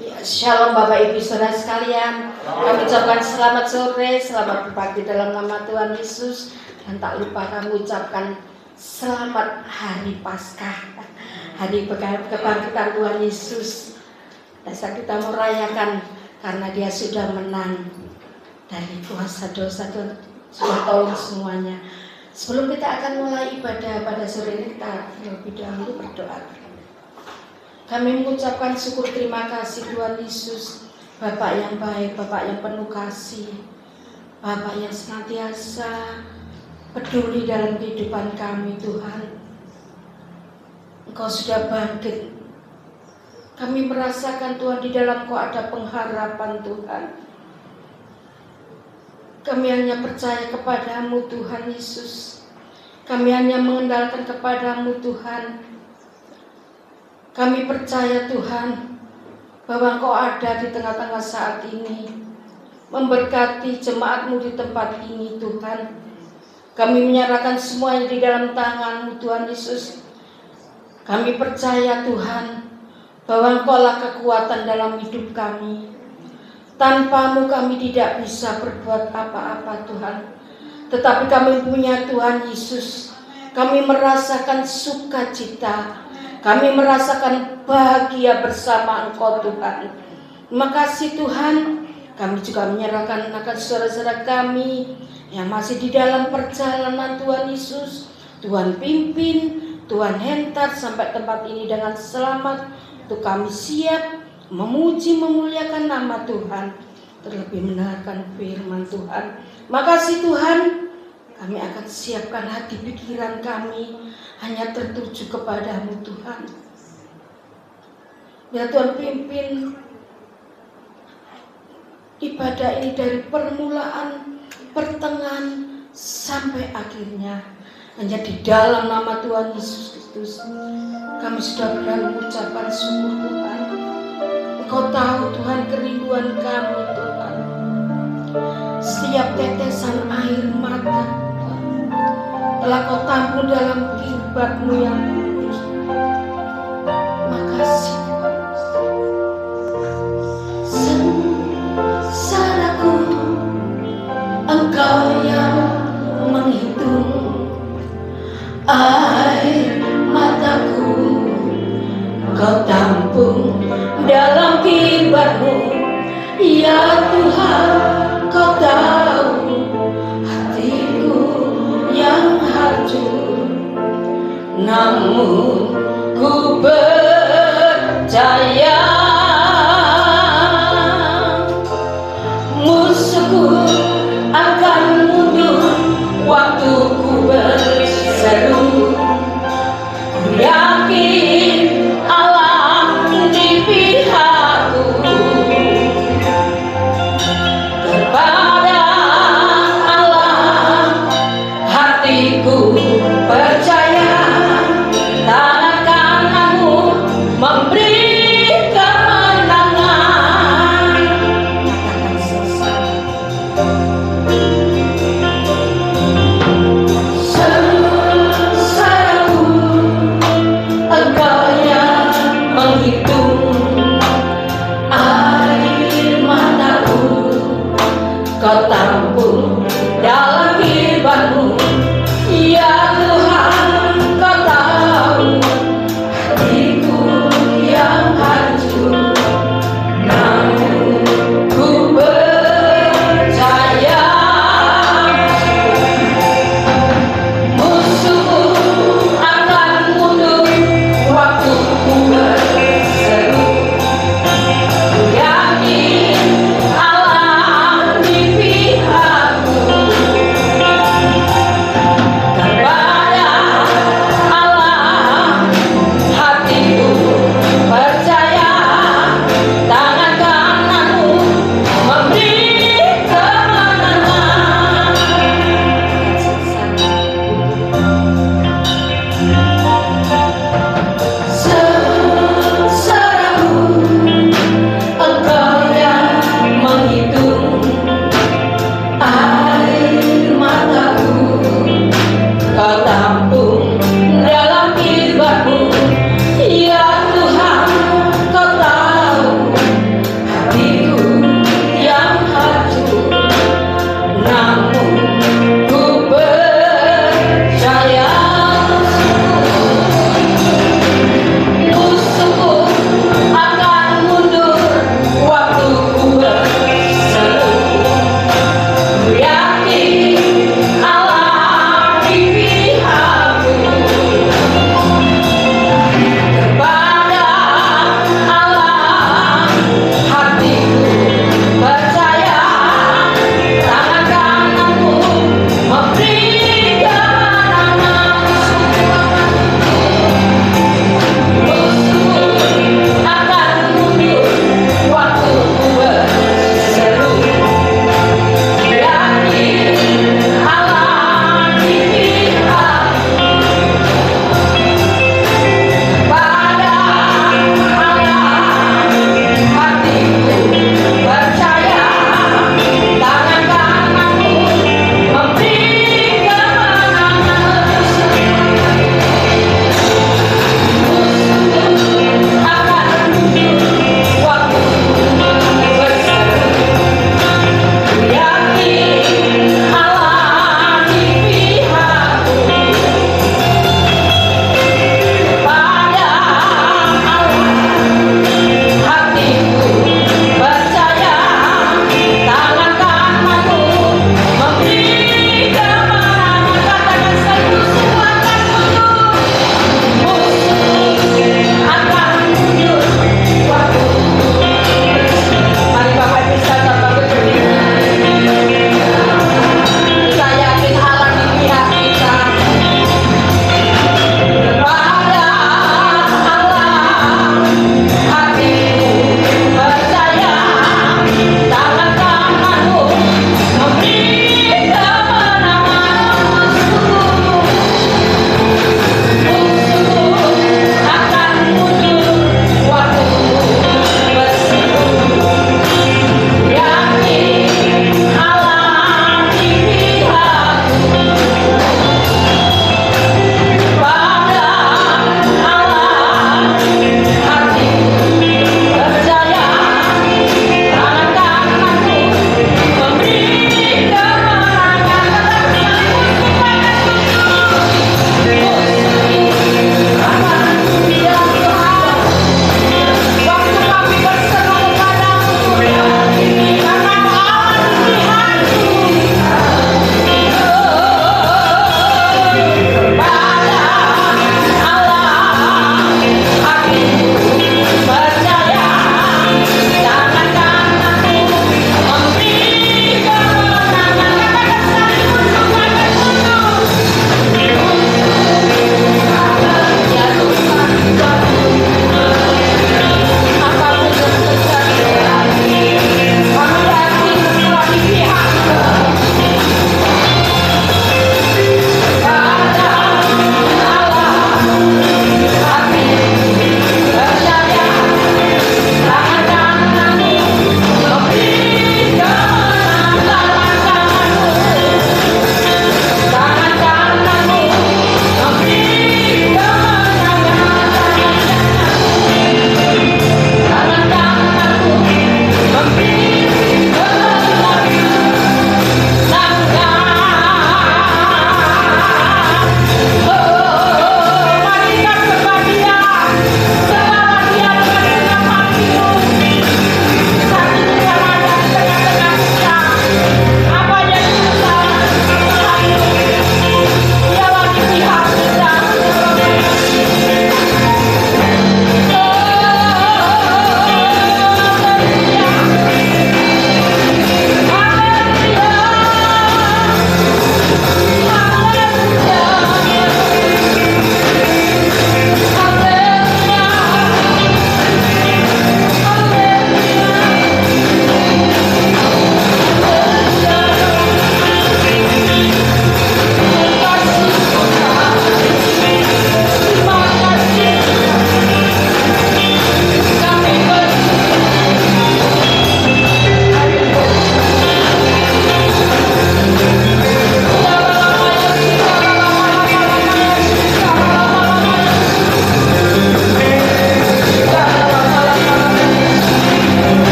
Ya, Shalom Bapak Ibu Saudara sekalian. Kami ucapkan selamat sore, selamat pagi dalam nama Tuhan Yesus. Dan tak lupa kami ucapkan selamat Hari Paskah, Hari kebangkitan Tuhan Yesus. Dan saat kita merayakan karena Dia sudah menang dari kuasa dosa, Tuhan sudah tolong semuanya. Sebelum kita akan mulai ibadah pada sore ini, kita lebih dahulu berdoa. Kami mengucapkan syukur terima kasih Tuhan Yesus, Bapak yang baik, Bapak yang penuh kasih, Bapak yang senantiasa peduli dalam kehidupan kami Tuhan. Engkau sudah bangkit. Kami merasakan Tuhan di dalam Kau ada pengharapan Tuhan. Kami hanya percaya kepadamu Tuhan Yesus. Kami hanya mengandalkan kepadamu Tuhan. Kami percaya Tuhan bahwa Engkau ada di tengah-tengah saat ini, memberkati jemaat-Mu di tempat ini Tuhan. Kami menyerahkan semuanya di dalam tangan-Mu Tuhan Yesus. Kami percaya Tuhan bahwa Engkau-lah kekuatan dalam hidup kami. Tanpa-Mu kami tidak bisa berbuat apa-apa Tuhan. Tetapi kami punya Tuhan Yesus. Kami merasakan sukacita. Kami merasakan bahagia bersama Engkau Tuhan. Terima kasih Tuhan. Kami juga menyerahkan akan saudara-saudara kami yang masih di dalam perjalanan Tuhan Yesus. Tuhan pimpin, Tuhan hentar sampai tempat ini dengan selamat. Untuk kami siap memuji memuliakan nama Tuhan. Terlebih mendengarkan firman Tuhan. Makasih Tuhan. Kami akan siapkan hati pikiran kami hanya tertuju kepadamu Tuhan. Biar Tuhan pimpin ibadah ini dari permulaan, pertengahan sampai akhirnya. Hanya di dalam nama Tuhan Yesus Kristus kami sudah berani mengucapkan syukur Tuhan. Engkau tahu Tuhan kerinduan kami Tuhan. Setiap tetesan air mata telah Kau tampung dalam kirbat-Mu yang kudus. Makasih Tuhan. Sengsaraku Engkau yang menghitung, air mataku Kau tampung dalam kirbat-Mu. Ya Tuhan, Kau tahu hatiku yang hancur, namun ku percaya musuhku akan mundur waktu ku berseru. Ku yakin Allah di pihakku. Kepada Allah hatiku percaya, tangan kananmu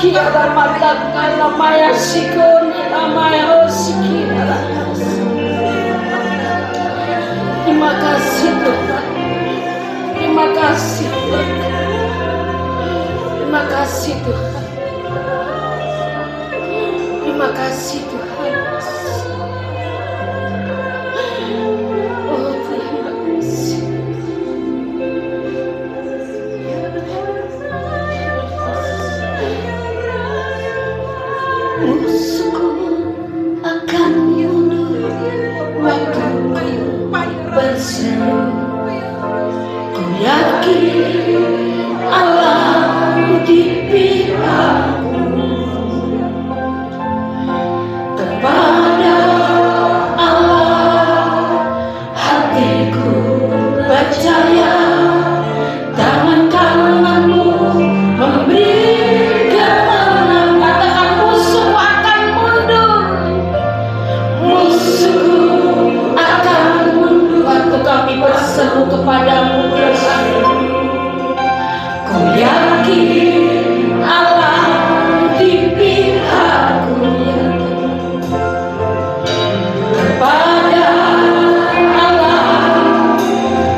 kiara matangala maya sikoni amaya osikira. Terima kasih Tuhan. Terima kasih Tuhan. Terima kasih Tuhan. Terima kasih Tuhan. Oh terima kasih. Musuhku akan mundur waktu berseru. Ku yakin Allah di pihakmu. Kepada Allah hatiku percaya. Tangan kananmu memberi kemenangan. Katakan musuh akan mundur. Musuhku akan mundur waktu kami berseru kepadamu Tuhan. Ku yakin Allah di pihakku. Kepada Allah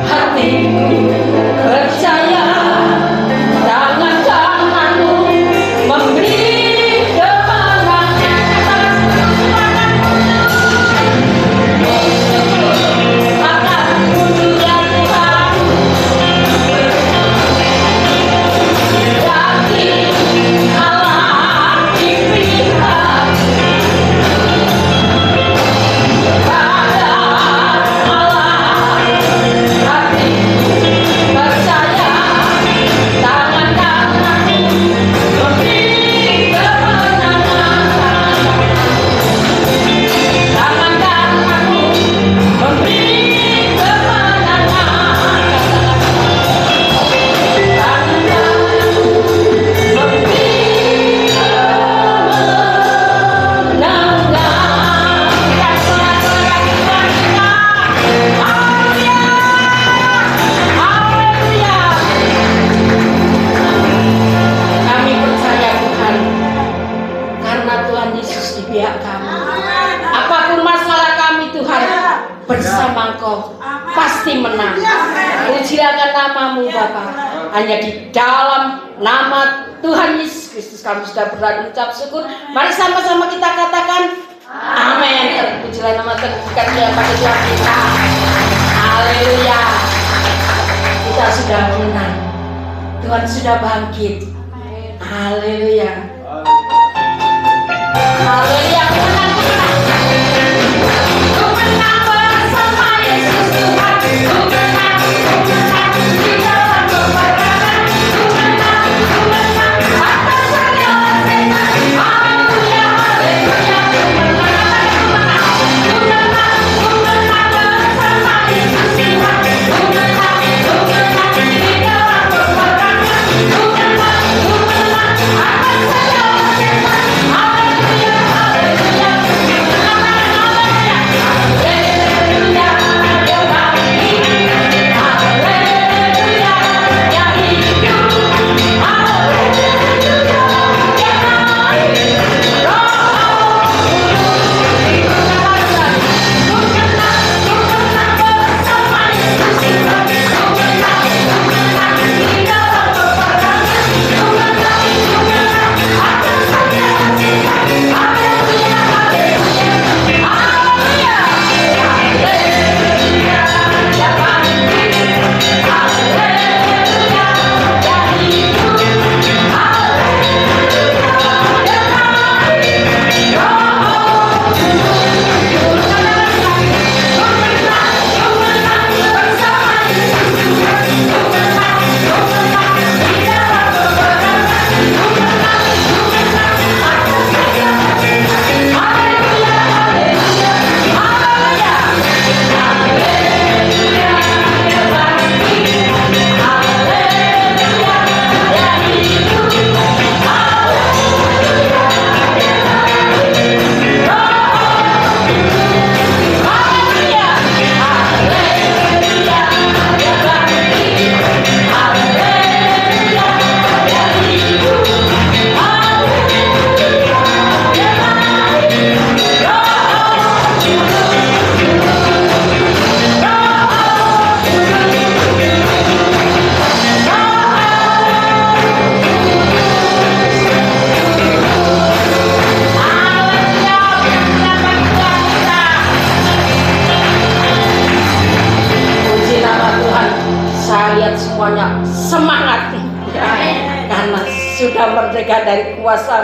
hatiku percaya. Tangan kananmu memberi kemenangan. Akan mundur ya Tuhan. Yakin Allah di pihakku. Kepada Allah hatiku percaya. Tangan kananmu memberi kemenangan. Tangan kananmu memberi kemenangan. Tangan kananmu memberi Kami percaya Tuhan, karena Tuhan Yesus di pihak kami. Apapun masalah kami Tuhan, bersama Engkau pasti menang. Pujilah namamu Bapa. Hanya di dalam nama Tuhan Yesus Kristus kami sudah berdoa mengucap syukur. Mari sama-sama kita katakan amin. Pujilah nama Tuhan yang pada Tuhan kita. Haleluya. Kita sudah menang. Tuhan sudah bangkit. Haleluya. Haleluya. Menang, menang. Ku menang bersama Yesus Tuhan. Ku menang, di dalam peperangan. Ku menang, atas segala setan. Haleluya, haleluya. Ku menang bersama Yesus Tuhan. Ku menang, di dalam peperangan. Ku menang, atas segala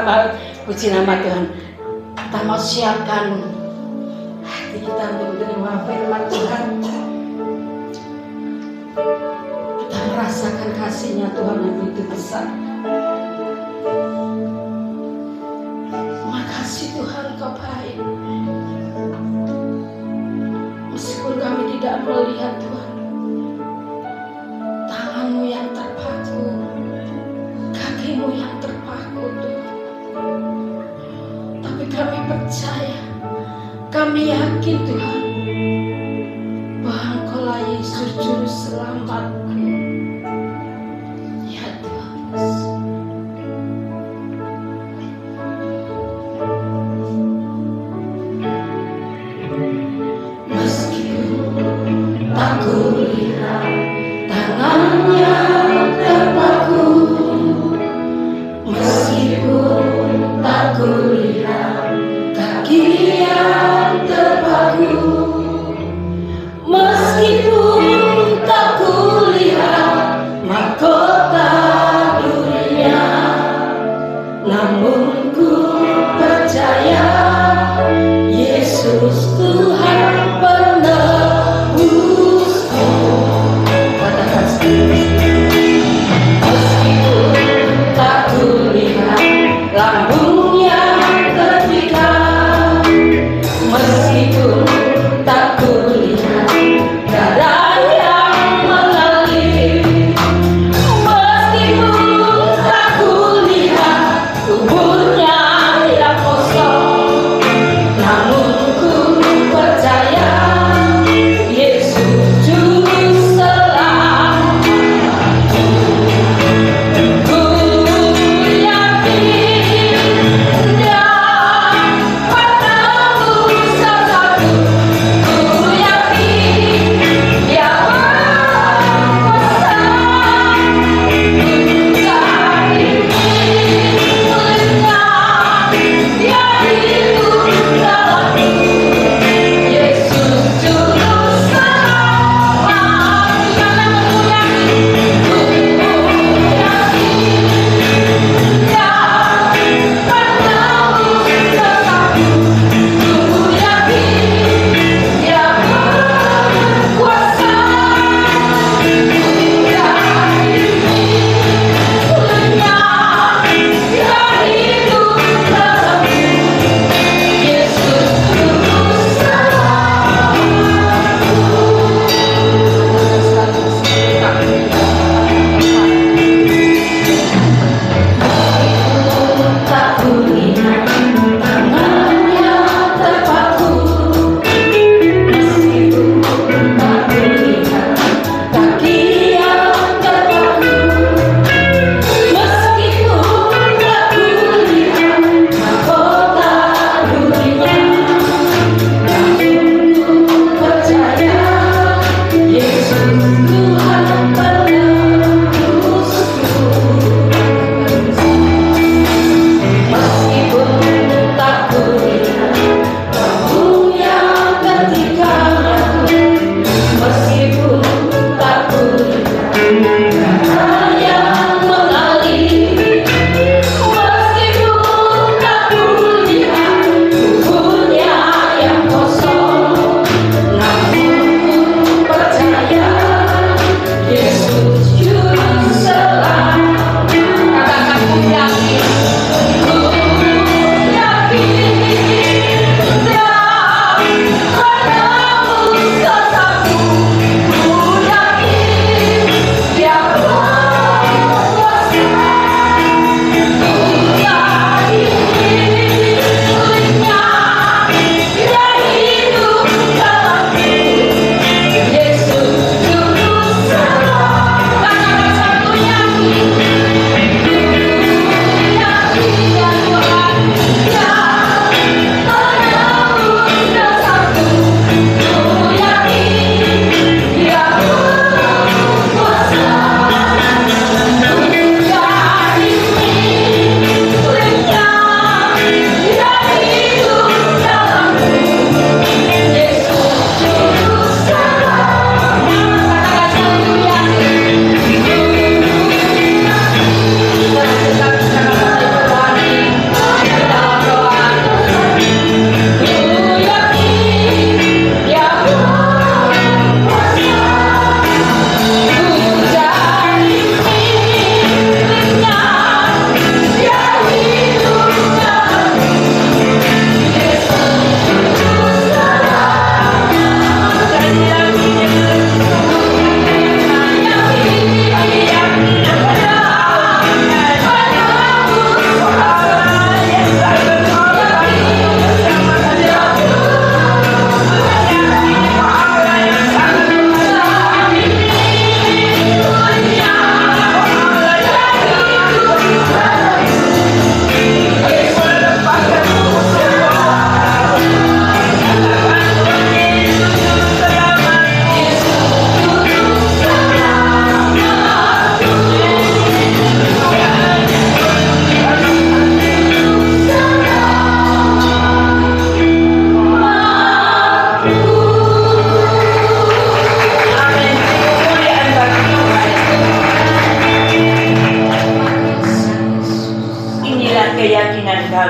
selamat. Puji nama Tuhan. Kita mau siapkan hati kita untuk menerima firman Tuhan. Kita merasakan kasih-Nya Tuhan yang begitu besar. Makasih Tuhan, Kau baik. Meskipun kami tidak melihat Tuhan, tangan-Mu yang terpaku, kaki-Mu yang terpaku Tuhan. Tapi kami percaya, kami yakin Tuhan, bahwa Engkaulah Yesus Juru Selamatku. Ya Tuhan Yesus. Tak kulihat tangannya terpaku, meskipun tak kulihat kaki yang terpaku, meskipun tak kulihat mahkota dunia, namun ku percaya Yesus Tuhan penebusku. Meskipun tak kulihat lambungnya terpikat, meskipun tak kulihat darah yang mengalir, meskipun tak kulihat tubuhnya yang kosong,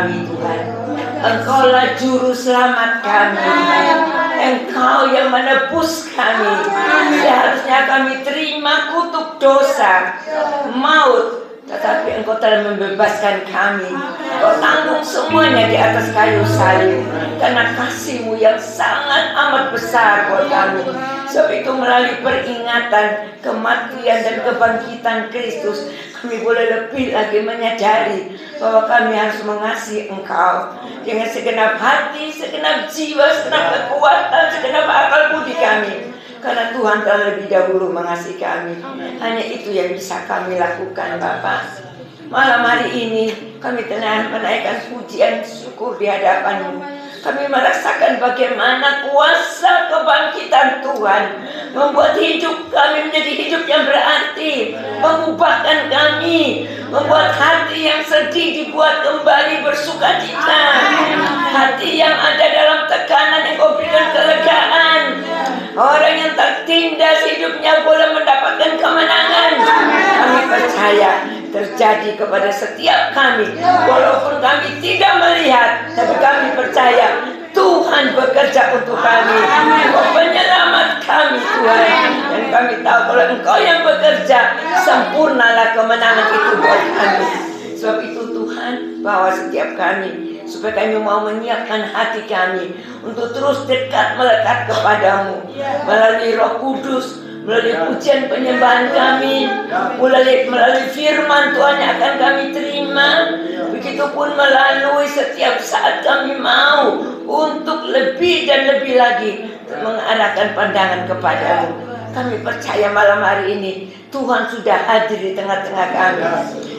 kami Tuhan. Engkaulah juru selamat kami. Engkau yang menebus kami. Seharusnya kami terima kutuk dosa, maut, tetapi Engkau telah membebaskan kami. Engkau tanggung semuanya di atas kayu salib karena kasih-Mu yang sangat amat besar buat kami. Sebab itu melalui peringatan kematian dan kebangkitan Kristus, kami boleh lebih lagi menyadari bahwa kami harus mengasihi Engkau dengan segenap hati, segenap jiwa, segenap kekuatan, segenap akal budi kami. Karena Tuhan telah lebih dahulu mengasihi kami. Hanya itu yang bisa kami lakukan, Bapa. Malam hari ini kami telah menaikkan pujian syukur di hadapan-Mu. Kami merasakan bagaimana kuasa kebangkitan Tuhan membuat hidup kami menjadi hidup yang berarti, mengubahkan kami, membuat hati yang sedih dibuat kembali bersukacita, hati yang ada dalam tekanan Engkau berikan kelegaan. Orang yang tertindas hidupnya boleh mendapatkan kemenangan. Kami percaya terjadi kepada setiap kami, walaupun kami tidak melihat, tapi kami percaya Tuhan bekerja untuk kami. Engkau penyelamat kami Tuhan, dan kami tahu kalau Engkau yang bekerja, sempurnalah kemenangan itu buat kami. Sebab itu Tuhan bawa setiap kami, supaya kami mau menyiapkan hati kami untuk terus dekat melekat kepadamu melalui Roh Kudus, melalui pujian penyembahan kami, melalui firman Tuhan yang akan kami terima. Begitupun melalui setiap saat kami mau untuk lebih dan lebih lagi mengarahkan pandangan kepadamu. Kami percaya malam hari ini Tuhan sudah hadir di tengah-tengah kami.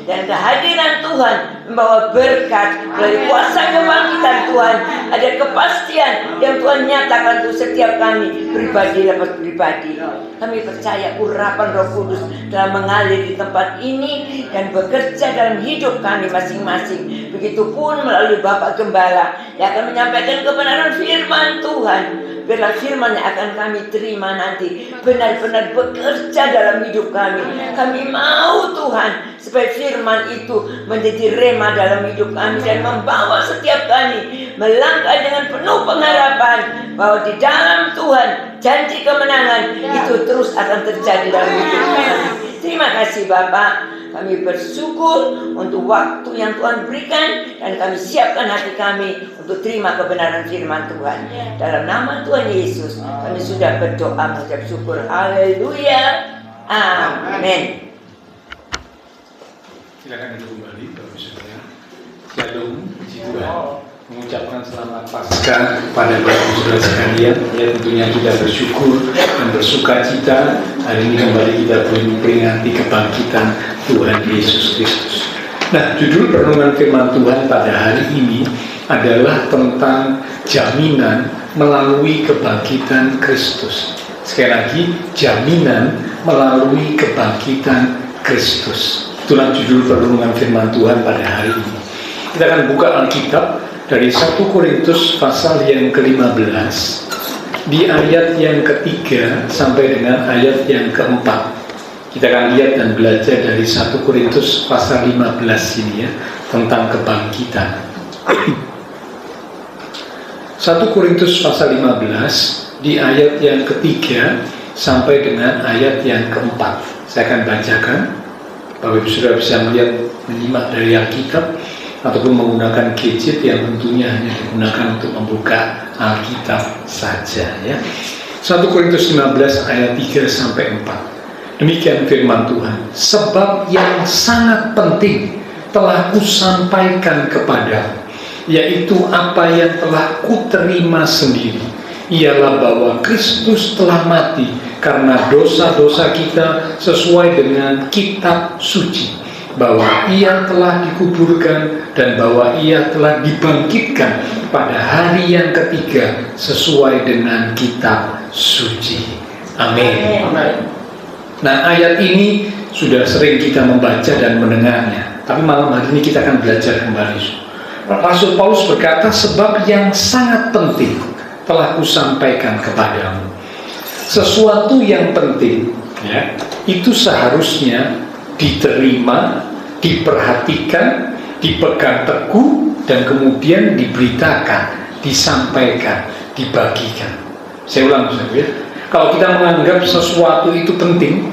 Dan kehadiran Tuhan membawa berkat melalui kuasa kebangkitan Tuhan. Ada kepastian yang Tuhan nyatakan untuk setiap kami, pribadi lepas pribadi. Kami percaya urapan Roh Kudus telah mengalir di tempat ini dan bekerja dalam hidup kami masing-masing. Begitupun melalui Bapak Gembala yang akan menyampaikan kebenaran firman Tuhan. Biarlah firman yang akan kami terima nanti benar-benar bekerja dalam hidup kami. Kami mau Tuhan supaya firman itu menjadi rema dalam hidup kami dan membawa setiap kami melangkah dengan penuh pengharapan bahwa di dalam Tuhan janji kemenangan itu terus akan terjadi dalam hidup kami. Terima kasih Bapak. Kami bersyukur untuk waktu yang Tuhan berikan dan kami siapkan hati kami untuk terima kebenaran firman Tuhan. Dalam nama Tuhan Yesus kami sudah berdoa mengucap syukur. Haleluya. Amin. Silakan kembali Bapak Saudara. Shalom, puji Tuhan. Mengucapkan selamat Paskah kepada Bapak Saudara sekalian. Ya, tentunya kita bersyukur dan bersukacita hari ini kembali kita memperingati kebangkitan Tuhan Yesus Kristus. Nah, judul renungan firman Tuhan pada hari ini adalah tentang jaminan melalui kebangkitan Kristus. Sekali lagi, jaminan melalui kebangkitan Kristus. Itulah judul renungan firman Tuhan pada hari ini. Kita akan buka Alkitab dari 1 Korintus pasal yang ke-15 di ayat yang ketiga sampai dengan ayat yang keempat. Kita akan lihat dan belajar dari 1 Korintus pasal 15 ini ya, tentang kebangkitan. 1 Korintus pasal 15 di ayat yang ketiga sampai dengan ayat yang keempat. Saya akan bacakan. Bapak Ibu Saudara bisa melihat, menyimak dari Alkitab ataupun menggunakan gadget yang tentunya hanya digunakan untuk membuka Alkitab saja ya. 1 Korintus 15 ayat 3 sampai 4. Demikian firman Tuhan. Sebab yang sangat penting telah kusampaikan kepadamu, yaitu apa yang telah kuterima sendiri, ialah bahwa Kristus telah mati karena dosa-dosa kita sesuai dengan kitab suci, bahwa ia telah dikuburkan dan bahwa ia telah dibangkitkan pada hari yang ketiga sesuai dengan kitab suci. Amin. Nah, ayat ini sudah sering kita membaca dan mendengarnya, tapi malam hari ini kita akan belajar kembali. Rasul Paulus berkata, sebab yang sangat penting telah kusampaikan kepadamu. Sesuatu yang penting ya, itu seharusnya diterima, diperhatikan, dipegang teguh, dan kemudian diberitakan, disampaikan, dibagikan. Saya ulang ya. Kalau kita menganggap sesuatu itu penting,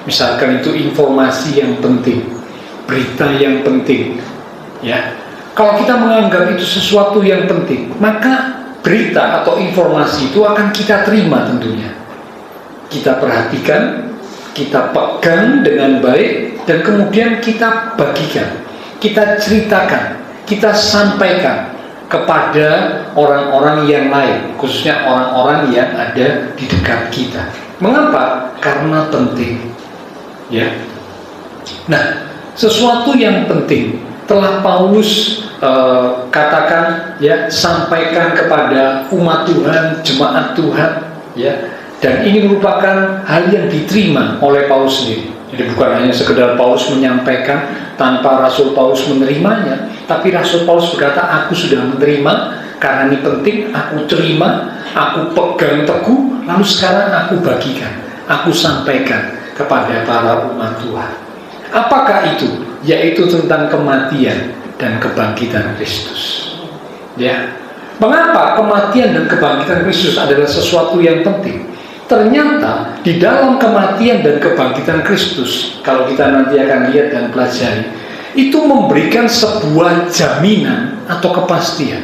misalkan itu informasi yang penting, berita yang penting, ya. Kalau kita menganggap itu sesuatu yang penting, maka berita atau informasi itu akan kita terima tentunya. Kita perhatikan, kita pegang dengan baik, dan kemudian kita bagikan, kita ceritakan, kita sampaikan kepada orang-orang yang lain, khususnya orang-orang yang ada di dekat kita. Mengapa? Karena penting. Ya. Nah, sesuatu yang penting telah Paulus katakan, ya, sampaikan kepada umat Tuhan, jemaat Tuhan, ya. Dan ini merupakan hal yang diterima oleh Paulus sendiri. Jadi bukan hanya sekedar Paulus menyampaikan tanpa Rasul Paulus menerimanya, tapi Rasul Paulus berkata, aku sudah menerima, karena ini penting, aku terima, aku pegang teguh, lalu sekarang aku bagikan, aku sampaikan kepada para umat Tuhan. Apakah itu? Yaitu tentang kematian dan kebangkitan Kristus. Ya. Mengapa kematian dan kebangkitan Kristus adalah sesuatu yang penting? Ternyata di dalam kematian dan kebangkitan Kristus, kalau kita nanti akan lihat dan pelajari, itu memberikan sebuah jaminan atau kepastian.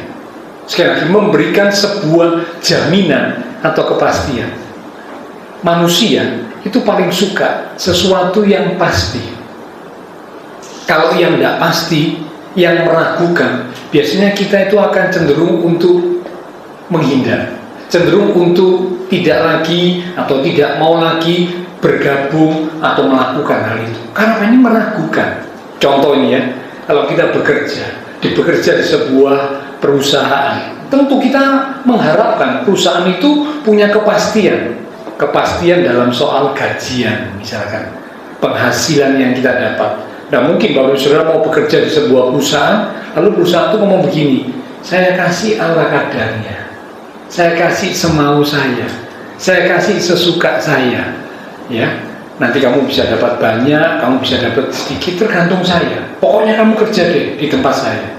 Sekali lagi, memberikan sebuah jaminan atau kepastian. Manusia itu paling suka sesuatu yang pasti. Kalau yang tidak pasti, yang meragukan, biasanya kita itu akan cenderung untuk menghindar, cenderung untuk tidak lagi atau tidak mau lagi bergabung atau melakukan hal itu, karena ini meragukan. Contoh ini ya, kalau kita bekerja di sebuah perusahaan, tentu kita mengharapkan perusahaan itu punya kepastian dalam soal gajian, misalkan penghasilan yang kita dapat. Nah, mungkin kalau saudara mau bekerja di sebuah perusahaan, lalu perusahaan itu ngomong begini, saya kasih ala kadarnya, saya kasih semau saya kasih sesuka saya, ya. Nanti kamu bisa dapat banyak, kamu bisa dapat sedikit, tergantung saya. Pokoknya kamu kerja deh di tempat saya.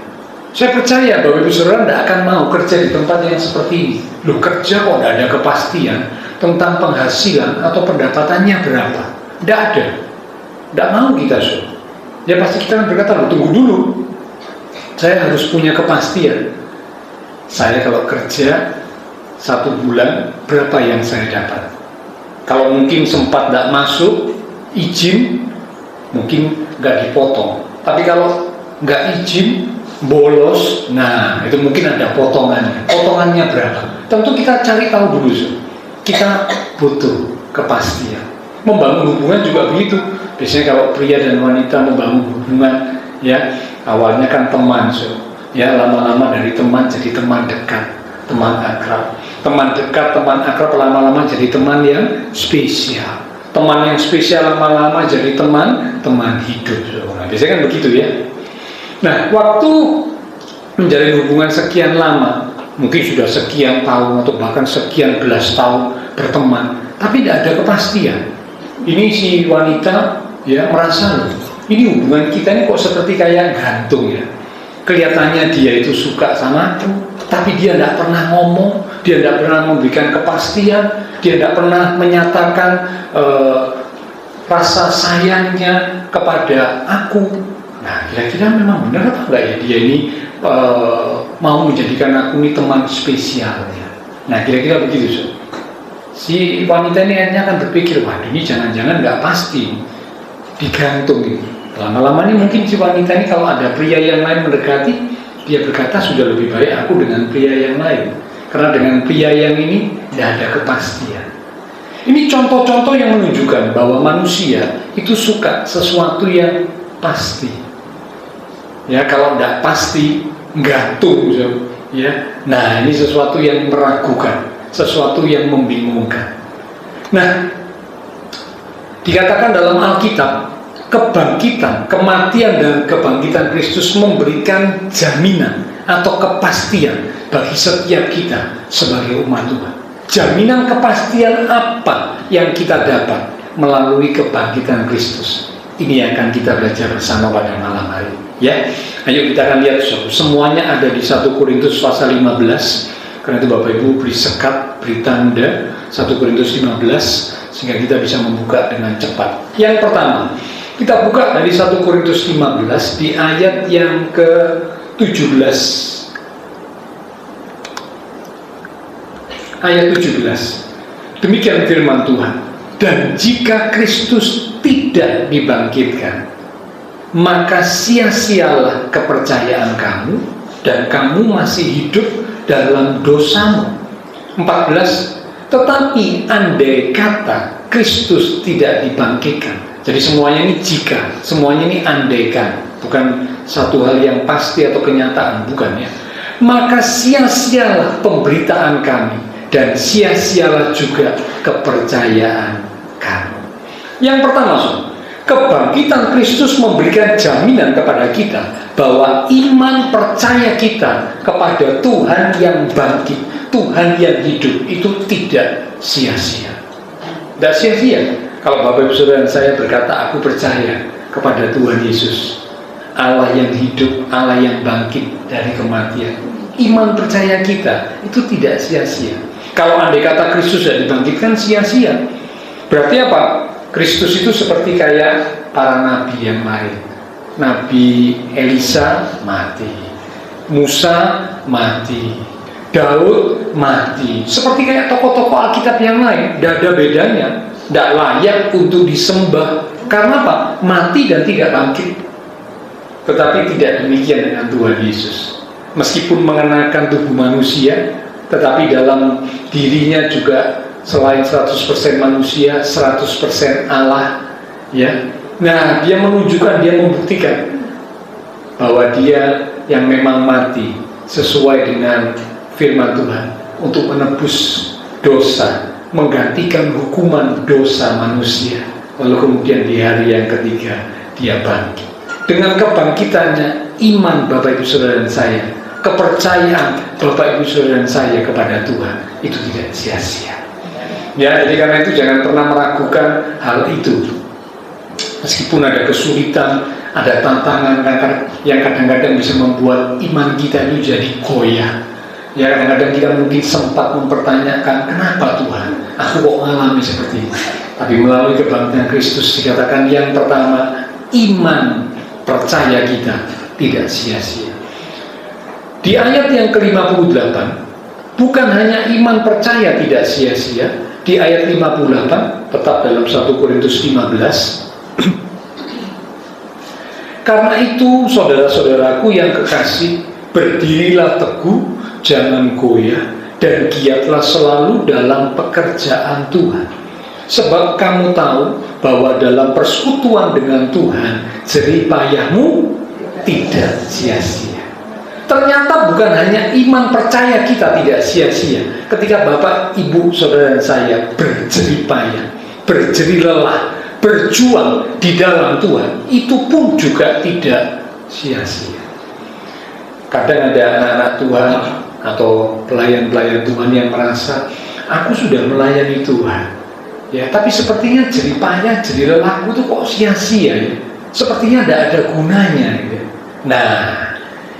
Saya percaya bahwa ibu saudara tidak akan mau kerja di tempat yang seperti ini. Loh, kerja kok tidak ada kepastian tentang penghasilan atau pendapatannya berapa? Tidak ada. Tidak mau kita, saudara. Ya pasti kita akan berkata, loh, tunggu dulu. Saya harus punya kepastian. Saya kalau kerja 1 bulan, berapa yang saya dapat? Kalau mungkin sempat tidak masuk, izin, mungkin nggak dipotong. Tapi kalau nggak izin, bolos, nah itu mungkin ada potongannya. Potongannya berapa? Tentu kita cari tahu dulu, so. Kita butuh kepastian. Membangun hubungan juga begitu. Biasanya kalau pria dan wanita membangun hubungan, ya awalnya kan teman, so. Ya lama-lama dari teman jadi teman dekat, teman akrab. Teman dekat, teman akrab lama-lama jadi teman yang spesial. Teman yang spesial lama-lama jadi teman hidup. Nah, biasanya kan begitu ya. Nah, waktu menjalin hubungan sekian lama, mungkin sudah sekian tahun atau bahkan sekian belas tahun berteman, tapi tidak ada kepastian. Ini si wanita ya merasa, loh, ini hubungan kita ini kok seperti kayak gantung ya. Kelihatannya dia itu suka sama aku, tapi dia tidak pernah ngomong, dia tidak pernah memberikan kepastian, dia tidak pernah menyatakan rasa sayangnya kepada aku. Nah, kira-kira memang benar apa enggak ya dia ini mau menjadikan aku ini teman spesialnya. Nah, kira-kira begitu, so. Si wanita ini akhirnya akan berpikir, waduh ini jangan-jangan nggak pasti, digantung ini. Lama-lama ini mungkin si wanita ini kalau ada pria yang lain mendekati, dia berkata sudah lebih baik aku dengan pria yang lain, karena dengan pria yang ini tidak ada kepastian. Ini contoh-contoh yang menunjukkan bahwa manusia itu suka sesuatu yang pasti. Ya, kalau tidak pasti, gantung, ya. Nah, ini sesuatu yang meragukan, sesuatu yang membingungkan. Nah, dikatakan dalam Alkitab, kebangkitan, kematian dan kebangkitan Kristus memberikan jaminan atau kepastian bagi setiap kita sebagai umat Tuhan. Jaminan kepastian apa yang kita dapat melalui kebangkitan Kristus? Ini yang akan kita belajar bersama pada malam hari ini. Ya, ayo kita akan lihat semuanya ada di 1 Korintus pasal 15. Karena itu Bapak Ibu beri sekat, beri tanda 1 Korintus 15 sehingga kita bisa membuka dengan cepat. Yang pertama, kita buka dari 1 Korintus 15 di ayat yang ke-17. Ayat 17. Demikian firman Tuhan. Dan jika Kristus tidak dibangkitkan, maka sia-sialah kepercayaan kamu dan kamu masih hidup dalam dosamu. 14. Tetapi andai kata Kristus tidak dibangkitkan. Jadi semuanya ini jika, semuanya ini andaikan, bukan satu hal yang pasti atau kenyataan, bukan ya. Maka sia-sialah pemberitaan kami dan sia-sialah juga kepercayaan kamu. Yang pertama, kebangkitan Kristus memberikan jaminan kepada kita bahwa iman percaya kita kepada Tuhan yang bangkit, Tuhan yang hidup itu tidak sia-sia. Tidak sia-sia. Kalau Bapak Ibu Saudara saya berkata aku percaya kepada Tuhan Yesus, Allah yang hidup, Allah yang bangkit dari kematian, iman percaya kita itu tidak sia-sia. Kalau andai kata Kristus tidak dibangkitkan, sia-sia. Berarti apa? Kristus itu seperti kayak para nabi yang lain. Nabi Elisa mati, Musa mati, Daud mati. Seperti kayak tokoh-tokoh Alkitab yang lain, tidak ada bedanya, tidak layak untuk disembah. Karena apa? Mati dan tidak bangkit. Tetapi tidak demikian dengan Tuhan Yesus. Meskipun mengenakan tubuh manusia, tetapi dalam dirinya juga selain 100% manusia, 100% Allah, ya. Nah, dia menunjukkan, dia membuktikan bahwa dia yang memang mati sesuai dengan firman Tuhan untuk menebus dosa, menggantikan hukuman dosa manusia. Lalu kemudian di hari yang ketiga dia bangkit. Dengan kebangkitannya, iman Bapak Ibu Saudara dan saya, kepercayaan Bapak Ibu Saudara dan saya kepada Tuhan itu tidak sia-sia. Ya, jadi karena itu jangan pernah meragukan hal itu. Meskipun ada kesulitan, ada tantangan yang kadang-kadang bisa membuat iman kita itu jadi goyah. Ya, kadang-kadang kita mungkin sempat mempertanyakan, kenapa Tuhan, aku kok mengalami seperti ini. Tapi melalui kebangkitan Kristus dikatakan yang pertama, iman percaya kita tidak sia-sia. Di ayat yang ke-58, bukan hanya iman percaya tidak sia-sia. Di ayat 58, tetap dalam 1 Korintus 15. Karena itu saudara-saudaraku yang kekasih, berdirilah teguh, jangan goyah, dan giatlah selalu dalam pekerjaan Tuhan. Sebab kamu tahu bahwa dalam persekutuan dengan Tuhan, jerih payahmu tidak sia-sia. Ternyata bukan hanya iman percaya kita tidak sia-sia. Ketika Bapak, Ibu, Saudara dan saya berjerih payah, berjerih lelah, berjuang di dalam Tuhan, itu pun juga tidak sia-sia. Kadang ada anak-anak Tuhan atau pelayan-pelayan Tuhan yang merasa, aku sudah melayani Tuhan, ya, tapi sepertinya jerih payah, jerih lelahku itu kok sia-sia ya. Sepertinya tidak ada gunanya ya. Nah,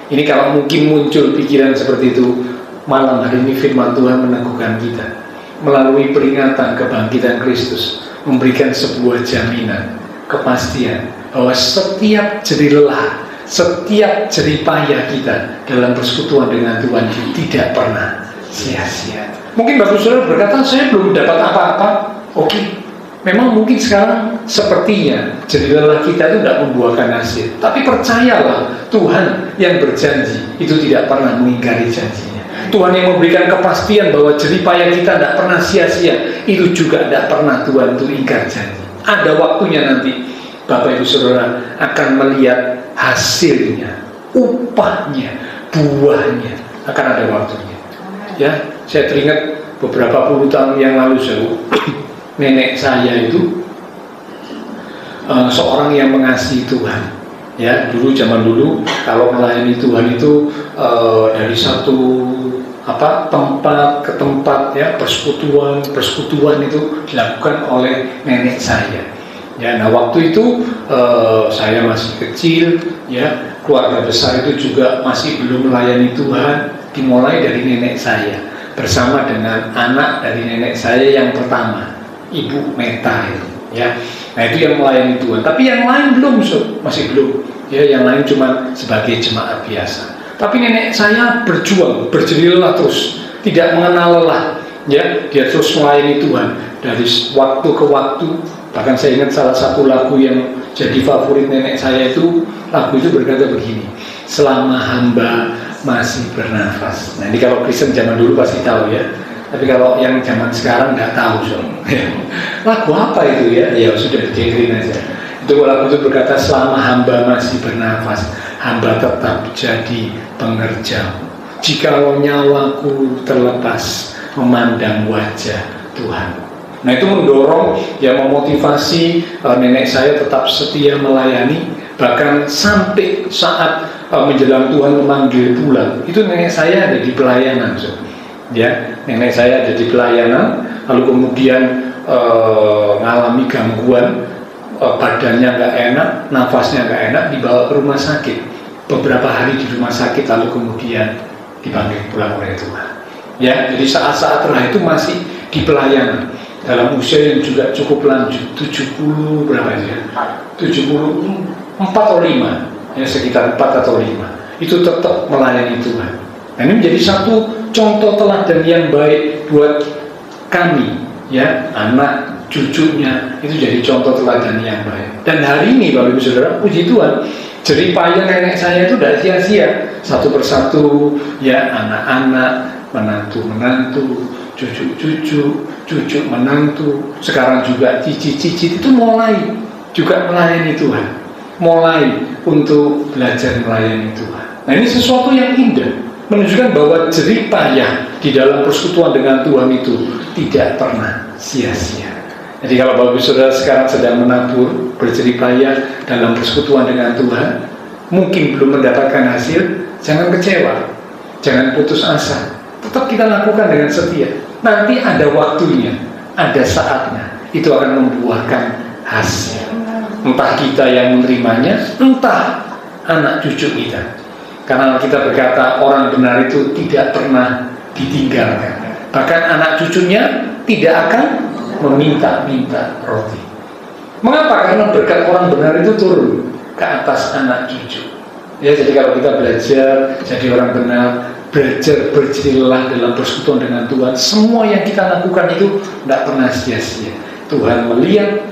ini kalau mungkin muncul pikiran seperti itu, malam hari ini firman Tuhan meneguhkan kita melalui peringatan kebangkitan Kristus, memberikan sebuah jaminan, kepastian bahwa setiap jerih lelah, setiap jerih payah kita dalam persekutuan dengan Tuhan tidak pernah sia-sia. Mungkin Bapak Saudara berkata, saya belum dapat apa-apa. Oke, memang mungkin sekarang sepertinya jerih lelah kita itu tidak membuahkan hasil. Tapi percayalah, Tuhan yang berjanji itu tidak pernah mengingkari janjinya. Tuhan yang memberikan kepastian bahwa jerih payah kita tidak pernah sia-sia, itu juga tidak pernah Tuhan itu ingkar janji. Ada waktunya nanti Bapak Ibu Saudara akan melihat hasilnya, upahnya, buahnya, akan ada waktunya. Ya, saya teringat beberapa puluh tahun yang lalu, nenek saya itu seorang yang mengasihi Tuhan. Ya, dulu zaman dulu kalau melayani Tuhan itu dari satu tempat ke tempat, ya, persekutuan itu dilakukan oleh nenek saya. Ya, nah waktu itu saya masih kecil, ya, keluarga besar itu juga masih belum melayani Tuhan, dimulai dari nenek saya bersama dengan anak dari nenek saya yang pertama, Ibu Meta itu, ya. Nah itu yang melayani Tuhan, tapi yang lain belum, masih belum, ya, yang lain cuma sebagai jemaat biasa. Tapi nenek saya berjuang, berjelilah terus, tidak mengenal lelah, ya, dia terus melayani Tuhan dari waktu ke waktu. Bahkan saya ingat salah satu lagu yang jadi favorit nenek saya itu, lagu itu berkata begini, selama hamba masih bernafas. Nah ini kalau Kristen zaman dulu pasti tahu, ya. Tapi kalau yang zaman sekarang nggak tahu, lagu apa itu, ya? Ya sudah didengerin aja. Itu lagu itu berkata, selama hamba masih bernafas, hamba tetap jadi pengerja. Jikalau nyawaku terlepas, memandang wajah Tuhan. Nah itu mendorong, ya, memotivasi nenek saya tetap setia melayani, bahkan sampai saat menjelang Tuhan memanggil pulang, itu nenek saya ada di pelayanan, ya, nenek saya ada di pelayanan, lalu kemudian mengalami gangguan, badannya nggak enak, nafasnya nggak enak, dibawa ke rumah sakit, beberapa hari di rumah sakit, lalu kemudian dipanggil pulang oleh Tuhan. Ya, jadi saat-saat terakhir itu masih di pelayanan dalam usia yang juga cukup lanjut, 70 berapa ya? 74 atau 5, ya, sekitar 4 atau 5. Itu tetap melayani Tuhan. Nah, ini menjadi satu contoh teladan yang baik buat kami, ya, anak cucunya itu jadi contoh teladan yang baik. Dan hari ini Bapak Ibu Saudara, puji Tuhan, jerih payah nenek saya itu tidak sia-sia, satu persatu, ya, anak-anak, menantu-menantu, cucu-cucu, cucu menantu, sekarang juga cicit-cicit itu mulai juga melayani Tuhan, mulai untuk belajar melayani Tuhan. Nah ini sesuatu yang indah, menunjukkan bahwa jerih payah di dalam persekutuan dengan Tuhan itu tidak pernah sia-sia. Jadi kalau Bapak Ibu Saudara sekarang sedang menabur, berjerih payah dalam persekutuan dengan Tuhan, mungkin belum mendapatkan hasil, jangan kecewa, jangan putus asa, tetap kita lakukan dengan setia. Nanti ada waktunya, ada saatnya, itu akan membuahkan hasil. Entah kita yang menerimanya, entah anak cucu kita. Karena kita berkata orang benar itu tidak pernah ditinggalkan. Bahkan anak cucunya tidak akan meminta-minta roti. Mengapa? Karena berkat orang benar itu turun ke atas anak cucu. Ya, jadi kalau kita belajar jadi orang benar, belajar berjerilah dalam persekutuan dengan Tuhan, semua yang kita lakukan itu tidak pernah sia-sia. Tuhan melihat,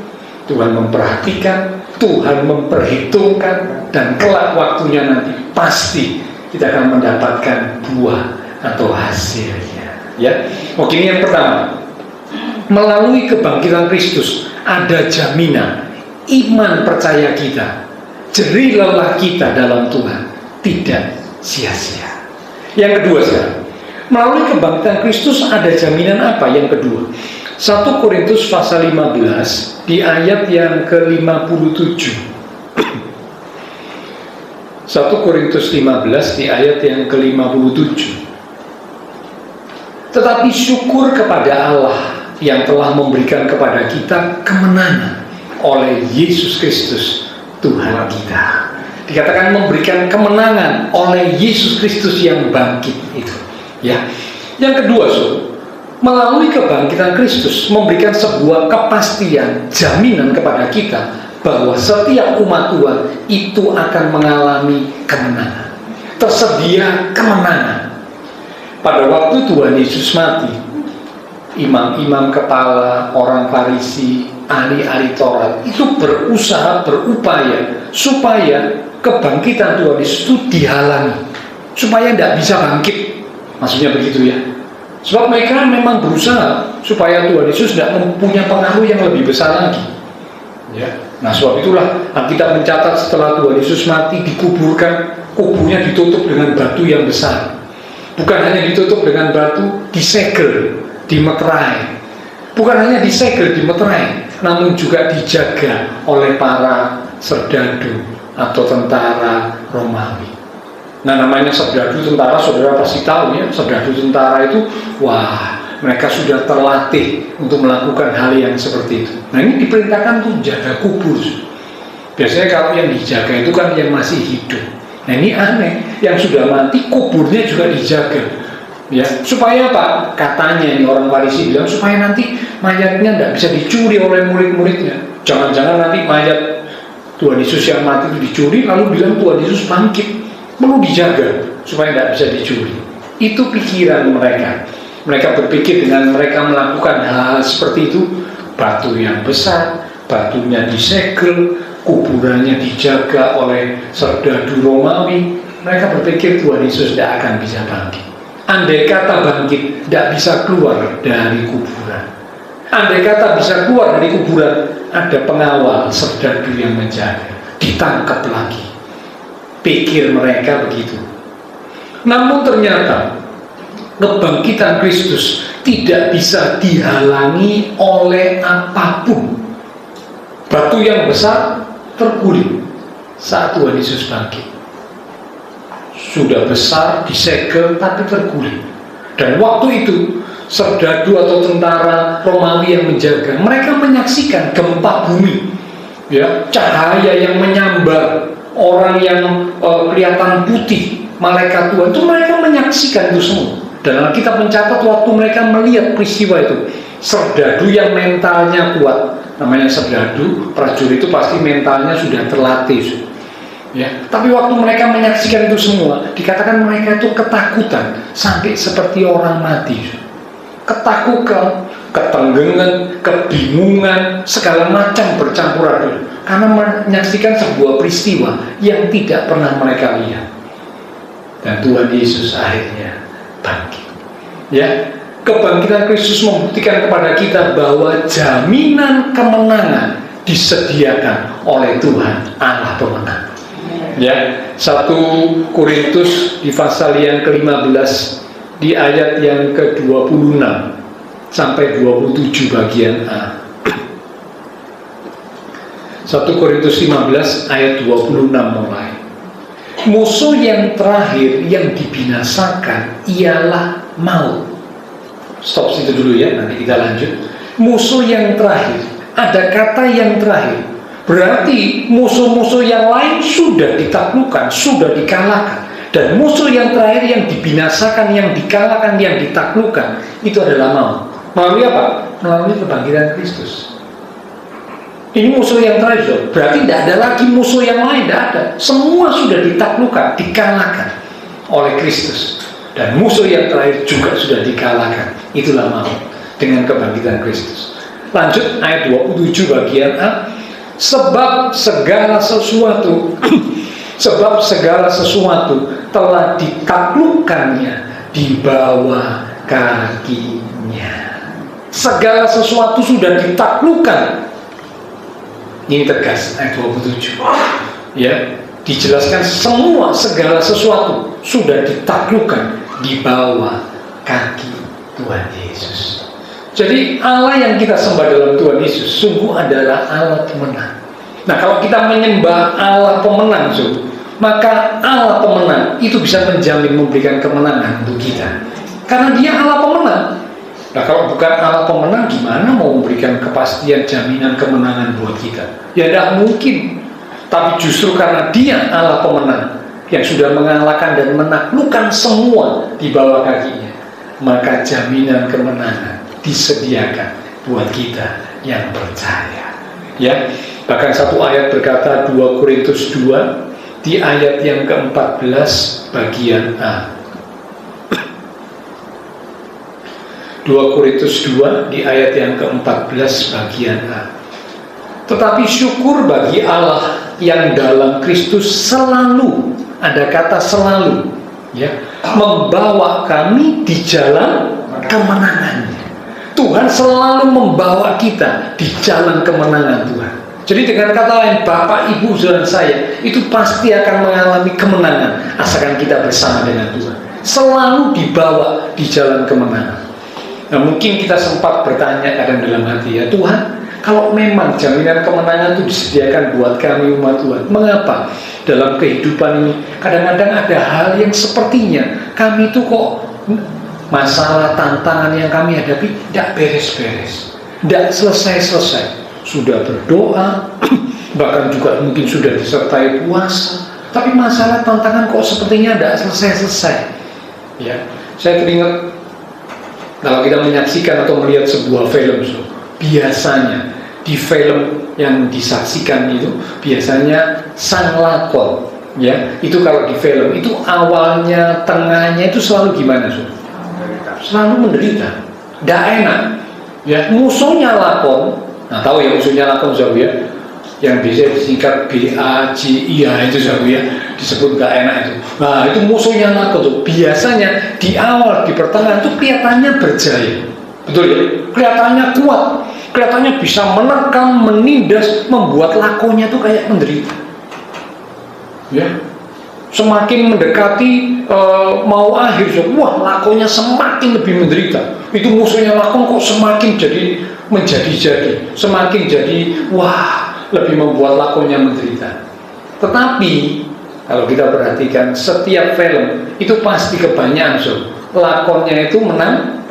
Tuhan memperhatikan, Tuhan memperhitungkan, dan kelak waktunya nanti pasti kita akan mendapatkan buah atau hasilnya. Ya, oke, ini yang pertama. Melalui kebangkitan Kristus ada jaminan iman percaya kita, jerih lelah kita dalam Tuhan tidak sia-sia. Yang kedua, melalui kebangkitan Kristus ada jaminan apa? Yang kedua, 1 Korintus pasal 15 di ayat yang ke-57. 1 Korintus 15 di ayat yang ke-57. Tetapi syukur kepada Allah yang telah memberikan kepada kita kemenangan oleh Yesus Kristus Tuhan kita. Dikatakan memberikan kemenangan oleh Yesus Kristus yang bangkit itu, ya. Yang kedua, melalui kebangkitan Kristus memberikan sebuah kepastian, jaminan kepada kita bahwa setiap umat Tuhan itu akan mengalami kemenangan. Tersedia kemenangan. Pada waktu Tuhan Yesus mati, imam-imam kepala, orang Farisi, ahli-ahli Taurat itu berusaha, berupaya supaya kebangkitan Tuhan Yesus itu dihalangi, supaya tidak bisa bangkit. Maksudnya begitu, ya. Sebab mereka memang berusaha supaya Tuhan Yesus tidak mempunyai pengaruh yang lebih besar lagi, ya. Nah, sebab itulah Alkitab mencatat setelah Tuhan Yesus mati, dikuburkan, kuburnya ditutup dengan batu yang besar. Bukan hanya ditutup dengan batu, disegel, dimeterai. Bukan hanya disegel, dimeterai, namun juga dijaga oleh para serdadu atau tentara Romawi. Nah, namanya serdadu tentara, saudara pasti tahu, ya. Serdadu tentara itu, wah, mereka sudah terlatih untuk melakukan hal yang seperti itu. Nah, ini diperintahkan untuk jaga kubur. Biasanya kalau yang dijaga itu kan yang masih hidup. Nah, ini aneh, yang sudah mati kuburnya juga dijaga. Ya, supaya apa? Katanya ini orang Farisi bilang supaya nanti mayatnya tidak bisa dicuri oleh murid-muridnya. Jangan-jangan nanti mayat Tuhan Yesus yang mati itu dicuri, lalu bilang Tuhan Yesus bangkit, perlu dijaga supaya tidak bisa dicuri. Itu pikiran mereka. Mereka berpikir dengan mereka melakukan hal seperti itu, batu yang besar, batunya disegel, kuburannya dijaga oleh serdadu Romawi. Mereka berpikir Tuhan Yesus tidak akan bisa bangkit. Andai kata bangkit, tidak bisa keluar dari kuburan. Andai kata bisa keluar dari kuburan, ada pengawal serdadu yang menjaga, ditangkap lagi. Pikir mereka begitu. Namun ternyata kebangkitan Kristus tidak bisa dihalangi oleh apapun. Batu yang besar terguling saat Tuhan Yesus bangkit. Sudah besar, disegel, tapi terguling. Dan waktu itu serdadu atau tentara Romawi yang menjaga, mereka menyaksikan gempa bumi, ya, cahaya yang menyambar, orang yang kelihatan putih, malaikat Tuhan, itu mereka menyaksikan itu semua. Dan Alkitab mencatat waktu mereka melihat peristiwa itu, serdadu yang mentalnya kuat, namanya serdadu, prajurit itu pasti mentalnya sudah terlatih. Ya, tapi waktu mereka menyaksikan itu semua, dikatakan mereka itu ketakutan sampai seperti orang mati. Ketakutan, ketenggengan, kebingungan, segala macam bercampur aduk karena menyaksikan sebuah peristiwa yang tidak pernah mereka lihat. Dan Tuhan Yesus akhirnya bangkit. Ya, kebangkitan Kristus membuktikan kepada kita bahwa jaminan kemenangan disediakan oleh Tuhan Allah pemenang. Ya, 1 Korintus di pasal yang ke-15 di ayat yang ke-26 sampai 27 bagian A. 1 Korintus 15 ayat 26 mulai. Musuh yang terakhir yang dibinasakan ialah maut. Stop situ dulu ya, nanti kita lanjut. Musuh yang terakhir, ada kata yang terakhir. Berarti musuh-musuh yang lain sudah ditaklukkan, sudah dikalahkan. Dan musuh yang terakhir yang dibinasakan, yang dikalahkan, yang ditaklukkan, itu adalah maut. Melalui apa? Melalui kebangkitan Kristus. Ini musuh yang terakhir. Berarti tidak ada lagi musuh yang lain, tidak ada. Semua sudah ditaklukkan, dikalahkan oleh Kristus. Dan musuh yang terakhir juga sudah dikalahkan. Itulah maut dengan kebangkitan Kristus. Lanjut ayat 27 bagian A. Sebab segala sesuatu telah ditaklukkannya di bawah kakinya. Segala sesuatu sudah ditaklukkan. Ini tegas ayat 27. Ya, dijelaskan semua segala sesuatu sudah ditaklukkan di bawah kaki Tuhan Yesus. Jadi Allah yang kita sembah dalam Tuhan Yesus sungguh adalah Allah pemenang. Nah, kalau kita menyembah Allah pemenang, maka Allah pemenang itu bisa menjamin memberikan kemenangan untuk kita. Karena dia Allah pemenang. Nah, kalau bukan Allah pemenang, gimana mau memberikan kepastian jaminan kemenangan buat kita? Ya tidak mungkin. Tapi justru karena dia Allah pemenang yang sudah mengalahkan dan menaklukkan semua di bawah kakinya, maka jaminan kemenangan disediakan buat kita yang percaya. Ya, bahkan satu ayat berkata 2 Korintus 2 di ayat yang ke-14 bagian A. 2 Korintus 2 di ayat yang ke-14 bagian A. Tetapi syukur bagi Allah yang dalam Kristus selalu, ada kata selalu, ya, membawa kami di jalan kemenangannya. Tuhan selalu membawa kita di jalan kemenangan Tuhan. Jadi dengan kata lain, Bapak, Ibu, saudara saya itu pasti akan mengalami kemenangan asalkan kita bersama dengan Tuhan. Selalu dibawa di jalan kemenangan. Nah, mungkin kita sempat bertanya kadang dalam hati, ya Tuhan, kalau memang jaminan kemenangan itu disediakan buat kami umat Tuhan, mengapa dalam kehidupan ini kadang-kadang ada hal yang sepertinya kami itu kok Masalah tantangan yang kami hadapi tidak beres-beres, tidak selesai-selesai. Sudah berdoa, bahkan juga mungkin sudah disertai puasa, tapi masalah tantangan kok sepertinya tidak selesai-selesai. Ya, saya teringat kalau kita menyaksikan atau melihat sebuah film, biasanya di film yang disaksikan itu biasanya sang lakon, ya, itu kalau di film itu awalnya, tengahnya itu selalu gimana, selalu menderita, tidak enak. Ya, musuhnya lakon, nah tahu ya musuhnya lakon jauh ya, yang bisa disingkat BAJIA itu jauh ya, disebut gak enak itu. Nah itu musuhnya lakon tuh. Biasanya di awal, di pertengahan itu kelihatannya berjaya, betul ya, kelihatannya kuat, kelihatannya bisa menekan, menindas, membuat lakonnya tuh kayak menderita. Ya, semakin mendekati mau akhir, wah lakonnya semakin lebih menderita. Itu musuhnya lakon kok semakin menjadi, semakin jadi, wah, lebih membuat lakonnya menderita. Tetapi kalau kita perhatikan setiap film itu pasti kebanyakan lakonnya itu menang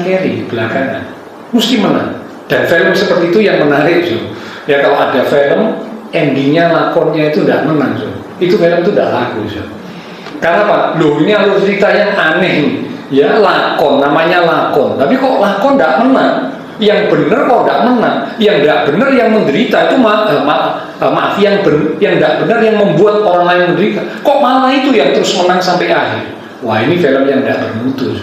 carry belakangan, mesti menang. Dan film seperti itu yang menarik ya, kalau ada film endingnya lakonnya itu tidak menang itu film itu tidak laku. Karena apa? Loh, ini alur cerita yang aneh nih. Ya, lakon, namanya lakon, tapi kok lakon tidak menang. Yang benar kok tidak menang. Yang tidak benar yang menderita itu maaf, yang tidak benar yang membuat orang lain menderita. Kok malah itu yang terus menang sampai akhir. Wah, ini film yang tidak bermutu.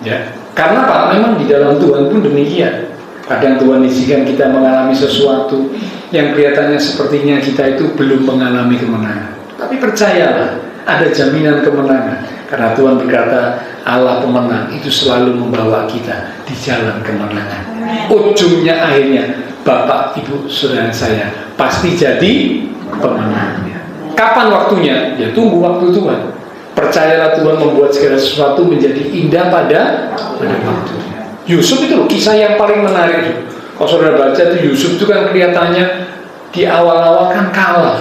Ya, karena Pak, memang di dalam Tuhan pun demikian. Kadang Tuhan izinkan kita mengalami sesuatu yang kelihatannya sepertinya kita itu belum mengalami kemenangan. Tapi percayalah, ada jaminan kemenangan. Karena Tuhan berkata, Allah pemenang itu selalu membawa kita di jalan kemenangan. Ujungnya akhirnya, Bapak, Ibu, saudara saya pasti jadi pemenangnya. Kapan waktunya? Ya tunggu waktu Tuhan. Percayalah Tuhan membuat segala sesuatu menjadi indah pada waktunya. Yusuf itu loh, kisah yang paling menarik. Kalau saudara baca itu Yusuf itu kan kelihatannya di awal-awal kan kalah,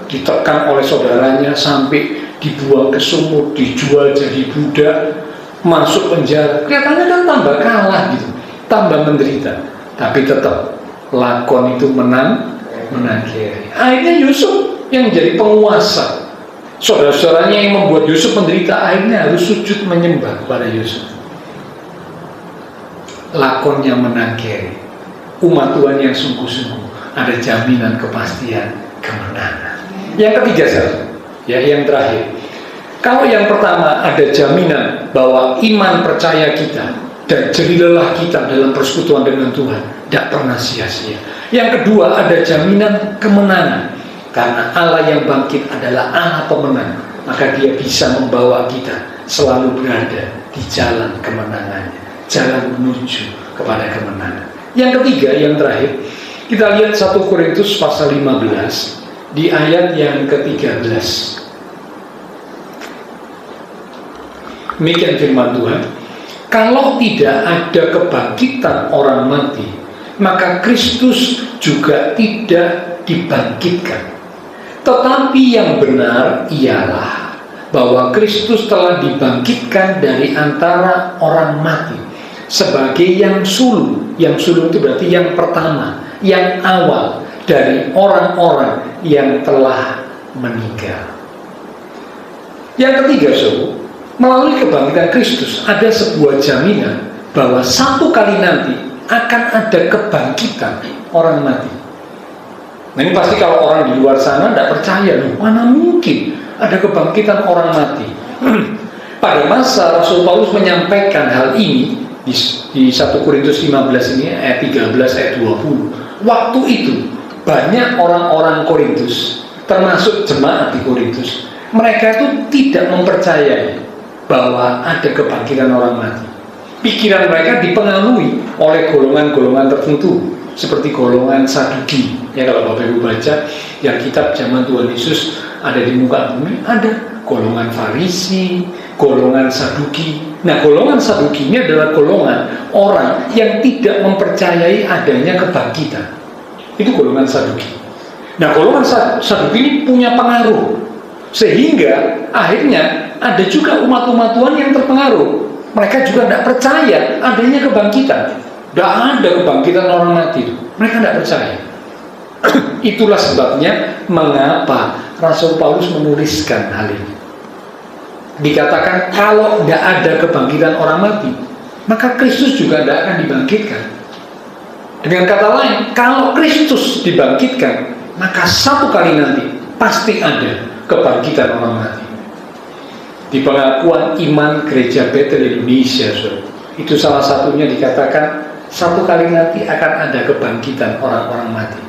ditekan oleh saudaranya sampai dibuang ke sumur, dijual jadi budak, masuk penjara. Kelihatannya kan tambah kalah gitu, tambah menderita. Tapi tetap lakon itu menang carry. Akhirnya Yusuf yang menjadi penguasa. Saudara-saudaranya yang membuat Yusuf menderita akhirnya harus sujud menyembah kepada Yusuf. Lakonnya menang carry. Umat Tuhan yang sungguh-sungguh ada jaminan kepastian kemenangan. Yang ketiga ya, yang terakhir. Kalau yang pertama ada jaminan bahwa iman percaya kita dan jerilelah kita dalam persekutuan dengan Tuhan tidak pernah sia-sia. Yang kedua ada jaminan kemenangan. Karena Allah yang bangkit adalah Allah pemenang, maka Dia bisa membawa kita selalu berada di jalan kemenangannya, jalan menuju kepada kemenangan. Yang ketiga, yang terakhir, kita lihat 1 Korintus pasal 15 di ayat yang ke-13. Demikian firman Tuhan, kalau tidak ada kebangkitan orang mati, maka Kristus juga tidak dibangkitkan. Tetapi yang benar ialah bahwa Kristus telah dibangkitkan dari antara orang mati sebagai yang sulung. Yang sulung itu berarti yang pertama, yang awal dari orang-orang yang telah meninggal. Yang ketiga, melalui kebangkitan Kristus ada sebuah jaminan bahwa satu kali nanti akan ada kebangkitan orang mati. Nah ini pasti kalau orang di luar sana tidak percaya, loh, mana mungkin ada kebangkitan orang mati. Pada masa Rasul Paulus menyampaikan hal ini di 1 Korintus 15 ini ayat 13 ayat 20. Waktu itu banyak orang-orang Korintus, termasuk jemaat di Korintus, mereka itu tidak mempercayai bahwa ada kebangkitan orang mati. Pikiran mereka dipengaruhi oleh golongan-golongan tertentu, seperti golongan Saduki. Ya, kalau Bapak Ibu baca yang kitab zaman Tuhan Yesus ada di muka bumi, ada golongan Farisi, golongan Saduki. Nah, golongan Saduki ini adalah golongan orang yang tidak mempercayai adanya kebangkitan. Itu golongan Saduki. Nah, golongan Saduki ini punya pengaruh. Sehingga akhirnya ada juga umat-umat Tuhan yang terpengaruh. Mereka juga tidak percaya adanya kebangkitan. Tidak ada kebangkitan orang mati. Mereka tidak percaya. Itulah sebabnya mengapa Rasul Paulus menuliskan hal ini. Dikatakan kalau tidak ada kebangkitan orang mati, maka Kristus juga tidak akan dibangkitkan. Dengan kata lain, kalau Kristus dibangkitkan, maka satu kali nanti pasti ada kebangkitan orang mati. Di pengakuan iman Gereja Bethel Indonesia, itu salah satunya dikatakan satu kali nanti akan ada kebangkitan orang-orang mati.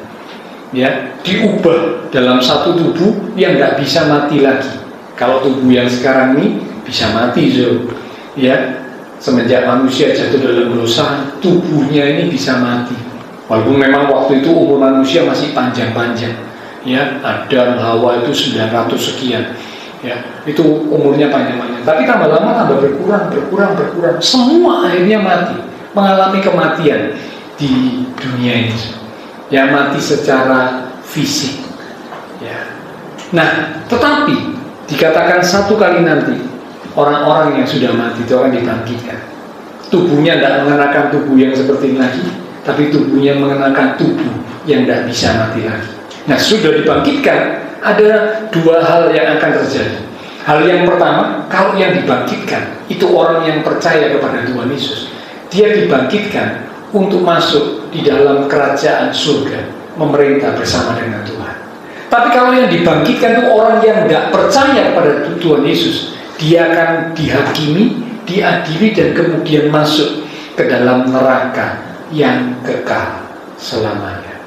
Ya, diubah dalam satu tubuh yang nggak bisa mati lagi. Kalau tubuh yang sekarang ini bisa mati, ya, semenjak manusia jatuh dalam dosa, tubuhnya ini bisa mati. Walaupun memang waktu itu umur manusia masih panjang-panjang, ya, Adam, Hawa itu 900 sekian, ya, itu umurnya panjang-panjang. Tapi tambah lama tambah berkurang. Semua akhirnya mati, mengalami kematian di dunia ini, ya, mati secara fisik, ya. Nah, tetapi dikatakan satu kali nanti orang-orang yang sudah mati itu akan dibangkitkan. Tubuhnya tidak mengenakan tubuh yang seperti ini lagi, tapi tubuhnya mengenakan tubuh yang tidak bisa mati lagi. Nah, sudah dibangkitkan, ada dua hal yang akan terjadi. Hal yang pertama, kalau yang dibangkitkan itu orang yang percaya kepada Tuhan Yesus, dia dibangkitkan untuk masuk di dalam kerajaan surga, memerintah bersama dengan Tuhan. Tapi kalau yang dibangkitkan itu orang yang tidak percaya kepada Tuhan Yesus, dia akan dihakimi, diadili, dan kemudian masuk ke dalam neraka yang kekal selamanya.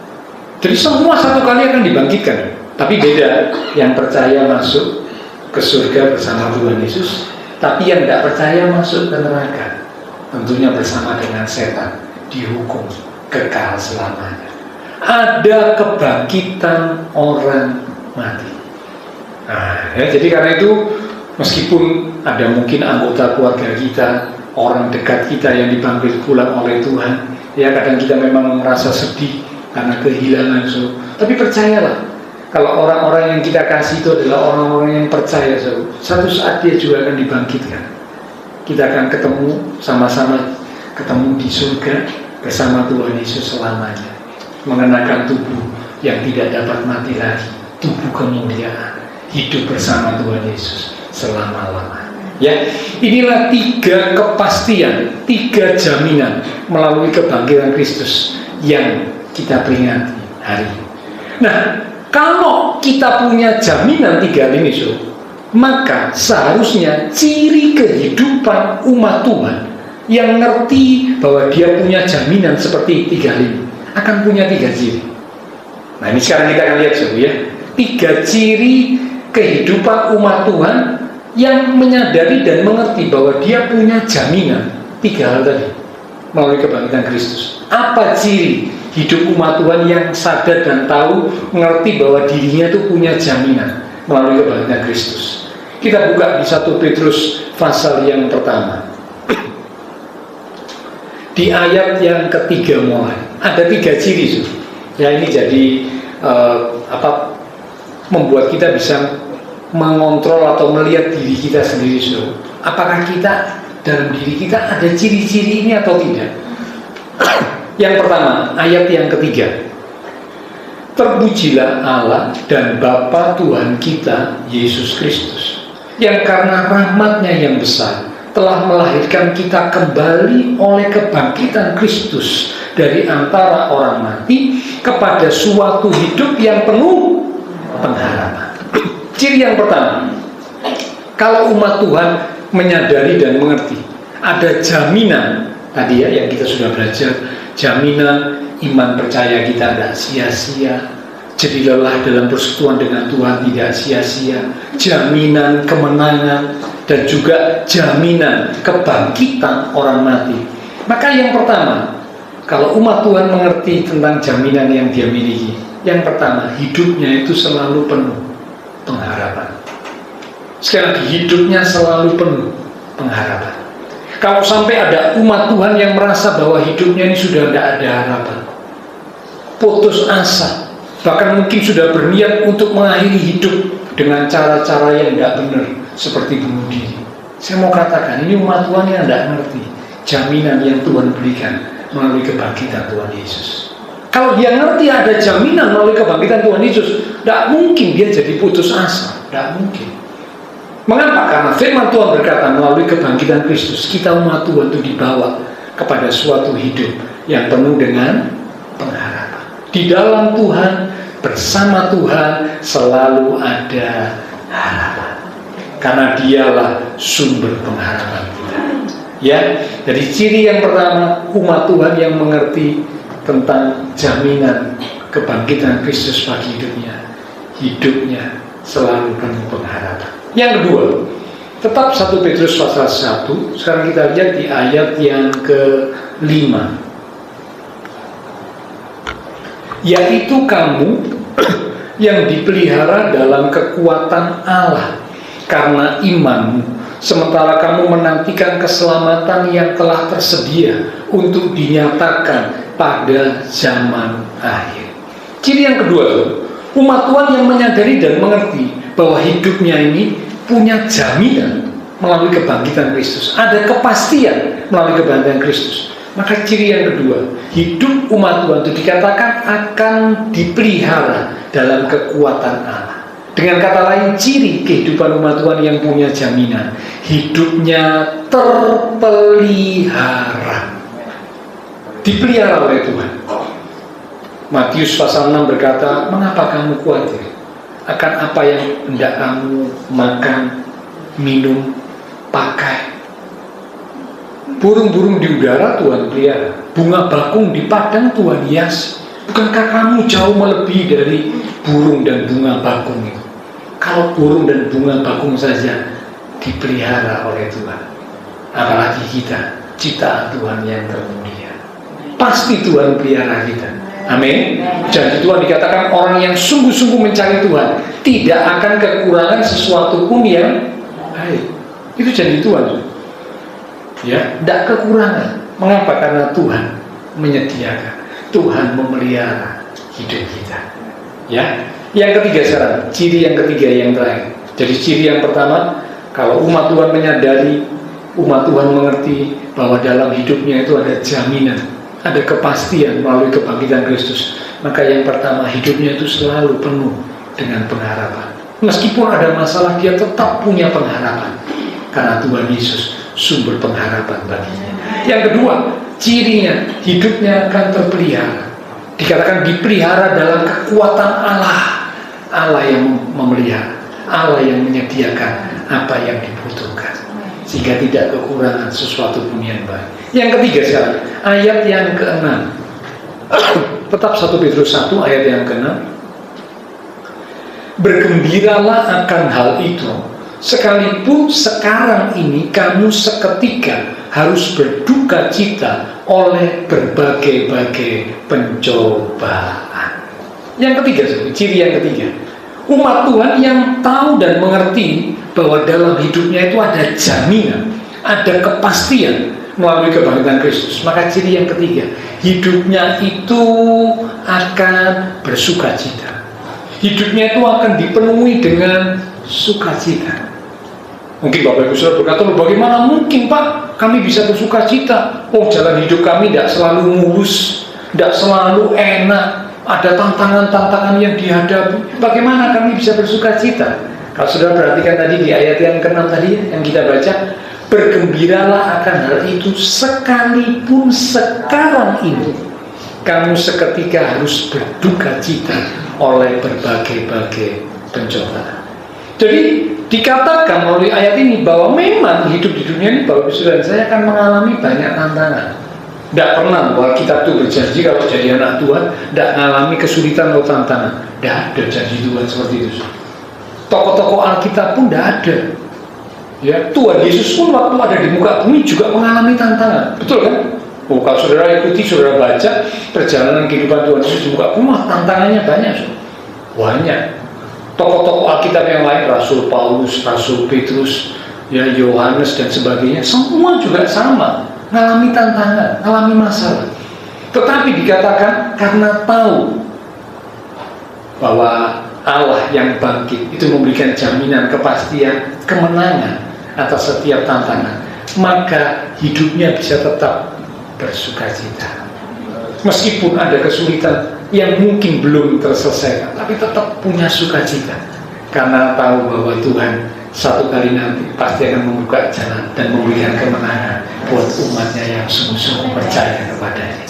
Jadi semua satu kali akan dibangkitkan. Tapi beda, yang percaya masuk ke surga bersama Tuhan Yesus, tapi yang tidak percaya masuk ke neraka, tentunya bersama dengan setan, dihukum kekal selamanya. Ada kebangkitan orang mati. Nah, ya, jadi karena itu meskipun ada mungkin anggota keluarga kita, orang dekat kita yang dipanggil pulang oleh Tuhan, ya kadang kita memang merasa sedih karena kehilangan, tapi percayalah, kalau orang-orang yang kita kasih itu adalah orang-orang yang percaya, satu saat dia juga akan dibangkitkan. Kita akan ketemu sama-sama, ketemu di surga bersama Tuhan Yesus selamanya, mengenakan tubuh yang tidak dapat mati lagi, tubuh kemuliaan, hidup bersama Tuhan Yesus selama-lamanya. Ya, inilah tiga kepastian, tiga jaminan melalui kebangkitan Kristus yang kita peringati hari ini. Nah, kalau kita punya jaminan tiga ini, maka seharusnya ciri kehidupan umat Tuhan yang ngerti bahwa dia punya jaminan seperti tiga ini akan punya tiga ciri. Nah, ini sekarang kita akan lihat, ya, tiga ciri kehidupan umat Tuhan yang menyadari dan mengerti bahwa dia punya jaminan tiga hal tadi melalui kebangkitan Kristus. Apa ciri hidup umat Tuhan yang sadar dan tahu, mengerti bahwa dirinya itu punya jaminan melalui kebangkitan Kristus? Kita buka di 1 Petrus pasal yang pertama. Di ayat yang ketiga mulai ada tiga ciri, ya, ini jadi membuat kita bisa mengontrol atau melihat diri kita sendiri, apakah kita dalam diri kita ada ciri-ciri ini atau tidak. Yang pertama, ayat yang ketiga, terpujilah Allah dan Bapa Tuhan kita Yesus Kristus, yang karena rahmat-Nya yang besar telah melahirkan kita kembali oleh kebangkitan Kristus dari antara orang mati kepada suatu hidup yang penuh pengharapan. Ciri yang pertama, kalau umat Tuhan menyadari dan mengerti ada jaminan tadi, ya, yang kita sudah belajar, jaminan iman percaya kita tidak sia-sia, jadi lelah dalam persekutuan dengan Tuhan tidak sia-sia, jaminan kemenangan, dan juga jaminan kebangkitan orang mati. Maka yang pertama, kalau umat Tuhan mengerti tentang jaminan yang dia miliki, yang pertama, hidupnya itu selalu penuh pengharapan. Sekali lagi, hidupnya selalu penuh pengharapan. Kalau sampai ada umat Tuhan yang merasa bahwa hidupnya ini sudah tidak ada harapan, putus asa, bahkan mungkin sudah berniat untuk mengakhiri hidup dengan cara-cara yang tidak benar, seperti bunuh diri. Saya mau katakan, ini umat Tuhan yang tidak ngerti jaminan yang Tuhan berikan melalui kebangkitan Tuhan Yesus. Kalau dia ngerti ada jaminan melalui kebangkitan Tuhan Yesus, tidak mungkin dia jadi putus asa, tidak mungkin. Mengapa? Karena firman Tuhan berkata melalui kebangkitan Kristus, kita umat Tuhan itu dibawa kepada suatu hidup yang penuh dengan pengharapan. Di dalam Tuhan, bersama Tuhan, selalu ada harapan. Karena dialah sumber pengharapan kita. Ya, jadi ciri yang pertama, umat Tuhan yang mengerti tentang jaminan kebangkitan Kristus bagi hidupnya selalu penuh pengharapan. Yang kedua, tetap 1 Petrus pasal 1. Sekarang kita lihat di ayat yang ke-5, yaitu kamu yang dipelihara dalam kekuatan Allah karena imanmu, sementara kamu menantikan keselamatan yang telah tersedia untuk dinyatakan pada zaman akhir. Ciri yang kedua, umat Tuhan yang menyadari dan mengerti bahwa hidupnya ini punya jaminan melalui kebangkitan Kristus, ada kepastian melalui kebangkitan Kristus. Maka ciri yang kedua, hidup umat Tuhan itu dikatakan akan dipelihara dalam kekuatan Allah. Dengan kata lain, ciri kehidupan umat Tuhan yang punya jaminan, hidupnya terpelihara, dipelihara oleh Tuhan. Matius pasal 6 berkata, mengapa kamu khawatir akan apa yang hendak kamu makan, minum, pakai? Burung-burung di udara Tuhan pelihara, bunga bakung di padang Tuhan hias. Bukankah kamu jauh melebihi dari burung dan bunga bakung itu? Kalau burung dan bunga bakung saja dipelihara oleh Tuhan, apalagi kita, ciptaan Tuhan yang termulia. Pasti Tuhan pelihara kita. Amin. Jadi Tuhan dikatakan orang yang sungguh-sungguh mencari Tuhan tidak akan kekurangan sesuatu pun yang baik. Itu janji Tuhan. Ya, tidak kekurangan. Mengapa? Karena Tuhan menyediakan, Tuhan memelihara hidup kita. Ya. Yang ketiga sekarang, ciri yang ketiga yang terakhir. Jadi ciri yang pertama, kalau umat Tuhan menyadari, umat Tuhan mengerti bahwa dalam hidupnya itu ada jaminan, ada kepastian melalui kebangkitan Kristus, maka yang pertama, hidupnya itu selalu penuh dengan pengharapan. Meskipun ada masalah, dia tetap punya pengharapan, karena Tuhan Yesus sumber pengharapan baginya. Yang kedua, cirinya, hidupnya akan terpelihara. Dikatakan dipelihara dalam kekuatan Allah. Allah yang memelihara, Allah yang menyediakan apa yang dibutuhkan, sehingga tidak kekurangan sesuatu pun yang baik. Yang ketiga sekarang, ayat yang ke-6. Tetap 1 Petrus 1 ayat yang ke-6. Bergembiralah akan hal itu, sekalipun sekarang ini kamu seketika harus berduka cita oleh berbagai-bagai pencobaan. Yang ketiga, ciri yang ketiga, umat Tuhan yang tahu dan mengerti bahwa dalam hidupnya itu ada jaminan, ada kepastian melalui kebangkitan Kristus. Maka ciri yang ketiga, hidupnya itu akan bersuka cita. Hidupnya itu akan dipenuhi dengan sukacita. Mungkin Bapak Ibu Saudara berkata, bagaimana mungkin Pak kami bisa bersuka cita? Oh, jalan hidup kami tidak selalu mulus, tidak selalu enak, ada tantangan-tantangan yang dihadapi. Bagaimana kami bisa bersuka cita? Kalau Saudara perhatikan tadi di ayat yang ke-6 tadi yang kita baca, bergembiralah akan hal itu sekalipun sekarang ini kamu seketika harus berduka cita oleh berbagai-bagai pencobaan. Jadi dikatakan melalui ayat ini bahwa memang hidup di dunia ini, Bapak Ibu Saudara, saya akan mengalami banyak tantangan. Tidak pernah bahwa kita tuh berjanji kalau jadi anak Tuhan tidak mengalami kesulitan atau tantangan. Tidak ada janji Tuhan seperti itu. Tokoh-tokoh Alkitab pun tidak ada. Ya, Tuhan Yesus pun waktu ada di muka bumi juga mengalami tantangan. Betul kan? Oh, kalau saudara ikuti, saudara baca perjalanan kehidupan Tuhan Yesus di muka bumi, tantangannya banyak. Banyak. Tokoh-tokoh Alkitab yang lain, Rasul Paulus, Rasul Petrus, ya, Yohanes dan sebagainya, semua juga sama, mengalami tantangan, mengalami masalah. Tetapi dikatakan karena tahu bahwa Allah yang bangkit itu memberikan jaminan kepastian kemenangan atas setiap tantangan, maka hidupnya bisa tetap bersukacita. Meskipun ada kesulitan yang mungkin belum terselesaikan, tapi tetap punya sukacita karena tahu bahwa Tuhan satu kali nanti pasti akan membuka jalan dan memberikan kemenangan buat umatnya yang sungguh-sungguh percaya kepadanya.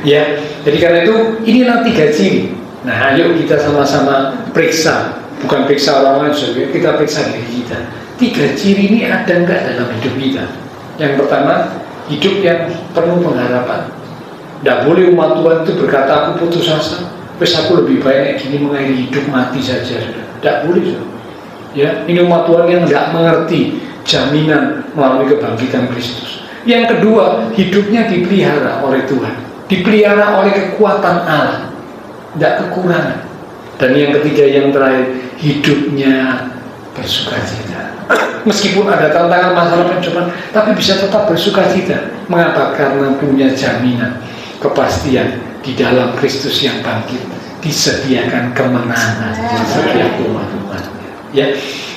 Ya, jadi karena itu inilah 3 ciri. Nah, ayo kita sama-sama periksa, bukan periksa orang lain saja, kita periksa diri kita. 3 ciri ini ada enggak dalam hidup kita? Yang pertama, hidup yang penuh pengharapan. Tidak boleh umat Tuhan itu berkata aku putus asa, wes aku lebih baik gini mengakhiri hidup mati saja sudah. Tidak boleh sudah. Ya, ini umat Tuhan yang tidak mengerti jaminan melalui kebangkitan Kristus. Yang kedua, hidupnya dipelihara oleh Tuhan, dipelihara oleh kekuatan Allah, tidak kekurangan. Dan yang ketiga, yang terakhir, hidupnya bersukacita. Meskipun ada tantangan, masalah, pencobaan, tapi bisa tetap bersukacita. Mengapa? Karena punya jaminan, kepastian di dalam Kristus yang bangkit, disediakan kemenangan setiap umat-umatnya. Ya,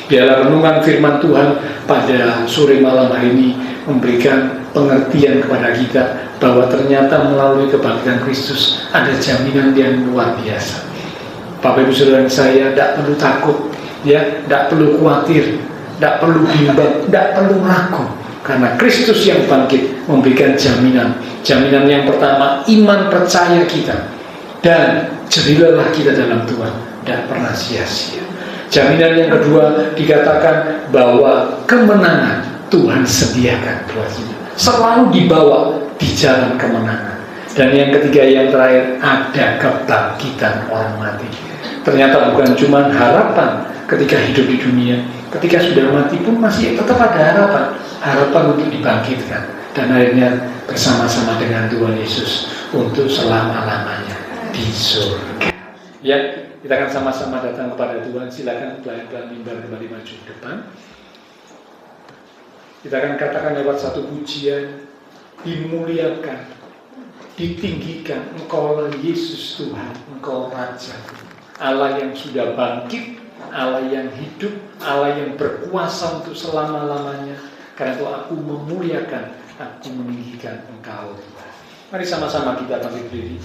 biarlah renungan firman Tuhan pada sore malam hari ini memberikan pengertian kepada kita bahwa ternyata melalui kebangkitan Kristus ada jaminan yang luar biasa. Bapak Ibu Saudara saya, tidak perlu takut, ya, tidak perlu khawatir, tidak perlu bimbang, tidak perlu ragu, karena Kristus yang bangkit memberikan jaminan. Jaminan yang pertama, iman percaya kita, dan jerilah kita dalam Tuhan, tidak pernah sia-sia. Jaminan yang kedua dikatakan bahwa kemenangan Tuhan sediakan buat kita, selalu dibawa di jalan kemenangan. Dan yang ketiga, yang terakhir, ada kebangkitan orang mati. Ternyata bukan cuma harapan ketika hidup di dunia, ketika sudah mati pun masih tetap ada harapan, harapan untuk dibangkitkan dan akhirnya bersama-sama dengan Tuhan Yesus untuk selama-lamanya di surga. Ya, kita akan sama-sama datang kepada Tuhan. Silakan pelan-pelan mimbar kembali maju ke depan. Kita akan katakan lewat satu pujian, dimuliakan, ditinggikan, Engkaulah Yesus Tuhan, Engkau Raja, Allah yang sudah bangkit, Allah yang hidup, Allah yang berkuasa untuk selama-lamanya. Karena itu aku memuliakan, aku meninggikan Engkau Tuhan. Mari sama-sama kita bangkit berdiri.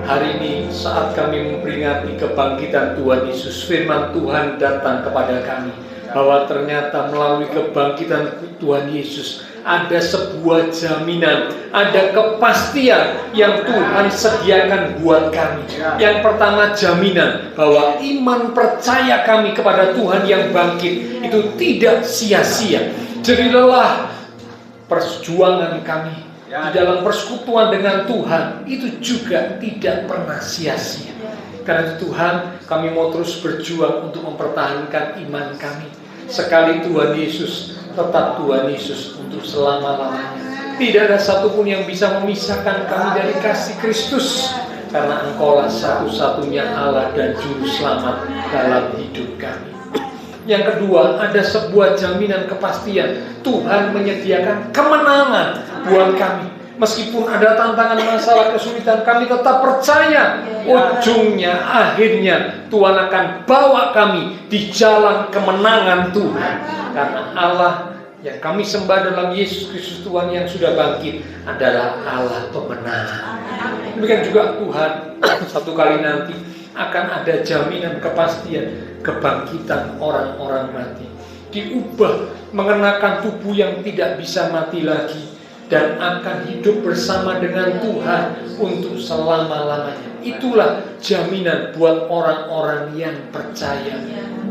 Hari ini saat kami memperingati kebangkitan Tuhan Yesus, firman Tuhan datang kepada kami bahwa ternyata melalui kebangkitan Tuhan Yesus ada sebuah jaminan, ada kepastian yang Tuhan sediakan buat kami. Yang pertama, jaminan bahwa iman percaya kami kepada Tuhan yang bangkit itu tidak sia-sia. Jadi lelah perjuangan kami di dalam persekutuan dengan Tuhan itu juga tidak pernah sia-sia. Karena itu Tuhan, kami mau terus berjuang untuk mempertahankan iman kami. Sekali Tuhan Yesus, tetap Tuhan Yesus untuk selama-lamanya. Tidak ada satupun yang bisa memisahkan kami dari kasih Kristus, karena Engkaulah satu-satunya Allah dan Juru Selamat dalam hidup kami. Yang kedua, ada sebuah jaminan kepastian. Tuhan menyediakan kemenangan buat kami. Meskipun ada tantangan, masalah, kesulitan, kami tetap percaya ujungnya, akhirnya Tuhan akan bawa kami di jalan kemenangan Tuhan. Karena Allah yang kami sembah dalam Yesus Kristus Tuhan yang sudah bangkit adalah Allah pemenang. Demikian juga Tuhan satu kali nanti akan ada jaminan kepastian kebangkitan orang-orang mati. Diubah mengenakan tubuh yang tidak bisa mati lagi dan akan hidup bersama dengan Tuhan untuk selama-lamanya. Itulah jaminan buat orang-orang yang percaya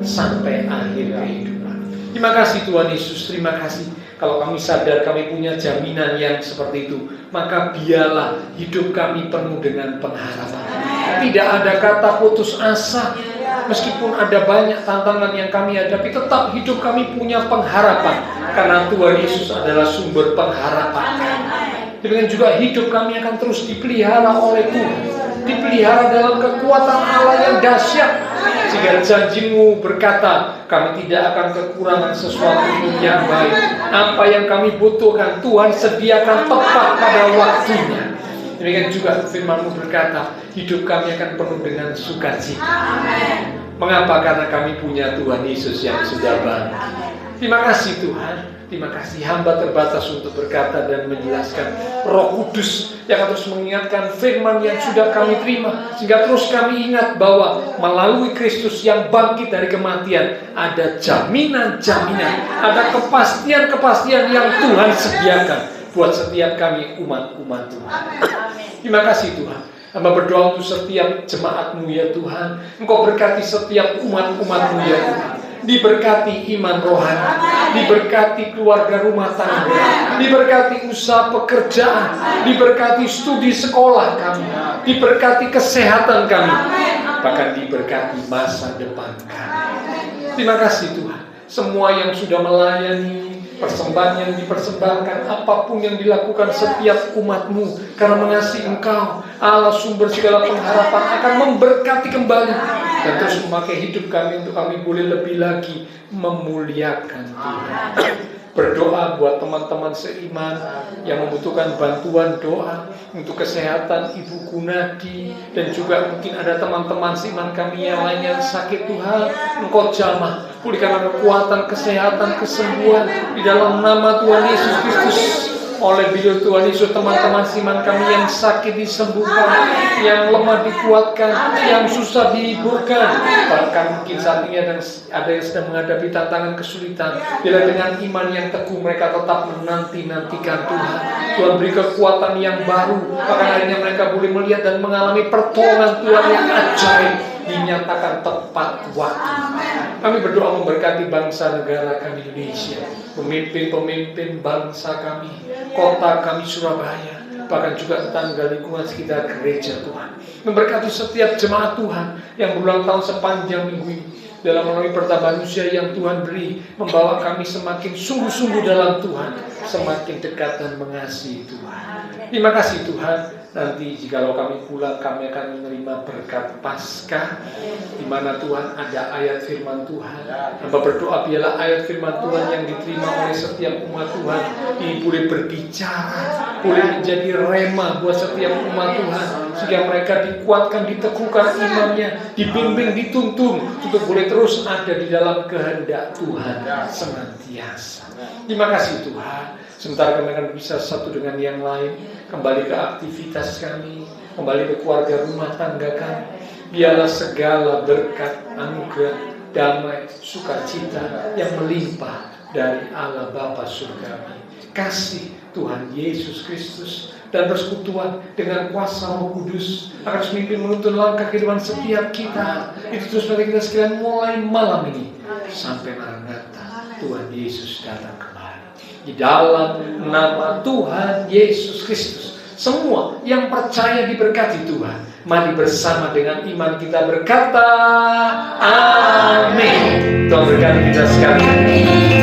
sampai akhir kehidupan. Terima kasih Tuhan Yesus, terima kasih. Kalau kami sadar kami punya jaminan yang seperti itu, maka biarlah hidup kami penuh dengan pengharapan. Tidak ada kata putus asa. Meskipun ada banyak tantangan yang kami hadapi, tetap hidup kami punya pengharapan. Karena Tuhan Yesus adalah sumber pengharapan. Demikian juga hidup kami akan terus dipelihara oleh Tuhan. Dipelihara dalam kekuatan Allah yang dahsyat. Sehingga janji-Mu berkata, kami tidak akan kekurangan sesuatu yang baik. Apa yang kami butuhkan, Tuhan sediakan tepat pada waktunya. Demikian juga firman-Mu berkata, hidup kami akan penuh dengan sukacita. Mengapa? Karena kami punya Tuhan Yesus yang sudah bangkit. Terima kasih Tuhan. Terima kasih, hamba terbatas untuk berkata dan menjelaskan. Roh Kudus yang terus mengingatkan firman yang sudah kami terima, sehingga terus kami ingat bahwa melalui Kristus yang bangkit dari kematian ada jaminan-jaminan, ada kepastian-kepastian yang Tuhan sediakan buat setiap kami umat-umat Tuhan. Terima kasih Tuhan. Hamba berdoa untuk setiap jemaat-Mu ya Tuhan. Engkau berkati setiap umat-umat-Mu ya Tuhan. Diberkati iman rohani, diberkati keluarga rumah tangga, diberkati usaha pekerjaan, diberkati studi sekolah kami, diberkati kesehatan kami, bahkan diberkati masa depan kami. Terima kasih Tuhan. Semua yang sudah melayani, persembahan yang dipersembahkan, apapun yang dilakukan setiap umat-Mu, karena mengasihi Engkau, Allah sumber segala pengharapan, akan memberkati kembali dan terus memakai hidup kami untuk kami boleh lebih lagi memuliakan Tuhan. Berdoa buat teman-teman seiman yang membutuhkan bantuan doa untuk kesehatan Ibu Gunadi, dan juga mungkin ada teman-teman seiman kami yang lain yang sakit. Tuhan, Engkau jamah, pulihkan kekuatan, kesehatan, kesembuhan di dalam nama Tuhan Yesus Kristus. Oleh beliau Tuhan Yesus, teman-teman seiman kami yang sakit disembuhkan, yang lemah dikuatkan, yang susah dihiburkan. Bahkan mungkin saat ini ada yang sedang menghadapi tantangan kesulitan. Bila dengan iman yang teguh mereka tetap menanti-nantikan Tuhan. Tuhan beri kekuatan yang baru, bahkan akhirnya mereka boleh melihat dan mengalami pertolongan Tuhan yang ajaib, dinyatakan tepat waktu. Kami berdoa memberkati bangsa negara kami Indonesia, pemimpin-pemimpin bangsa kami, kota kami Surabaya, bahkan juga tetangga lingkungan sekitar gereja Tuhan. Memberkati setiap jemaat Tuhan yang berulang tahun sepanjang minggu ini, dalam melalui pertambahan usia yang Tuhan beri, membawa kami semakin sungguh-sungguh dalam Tuhan, semakin dekat dan mengasihi Tuhan. Terima kasih Tuhan. Nanti jikalau kami pulang, kami akan menerima berkat Paskah, di mana Tuhan ada ayat firman Tuhan. Hamba berdoa biarlah ayat firman Tuhan yang diterima oleh setiap umat Tuhan ini boleh berbicara, boleh menjadi rema buat setiap umat Tuhan, sehingga mereka dikuatkan, diteguhkan imannya, dibimbing, dituntun untuk boleh terus ada di dalam kehendak Tuhan senantiasa. Terima kasih Tuhan. Sebentar kami akan bisa satu dengan yang lain kembali ke aktivitas kami, kembali ke keluarga rumah tangga kami. Biarlah segala berkat, anugerah, damai, sukacita yang melimpah dari Allah Bapa surgawi, kasih Tuhan Yesus Kristus, dan persekutuan dengan kuasa Roh Kudus akan memimpin menuntun langkah kehidupan setiap kita. Itu terus pada kita sekalian mulai malam ini sampai Maranatha Tuhan Yesus datang kembali. Di dalam nama Tuhan Yesus Kristus, semua yang percaya diberkati Tuhan. Mari bersama dengan iman kita berkata, amin. Tuhan berkati kita sekalian.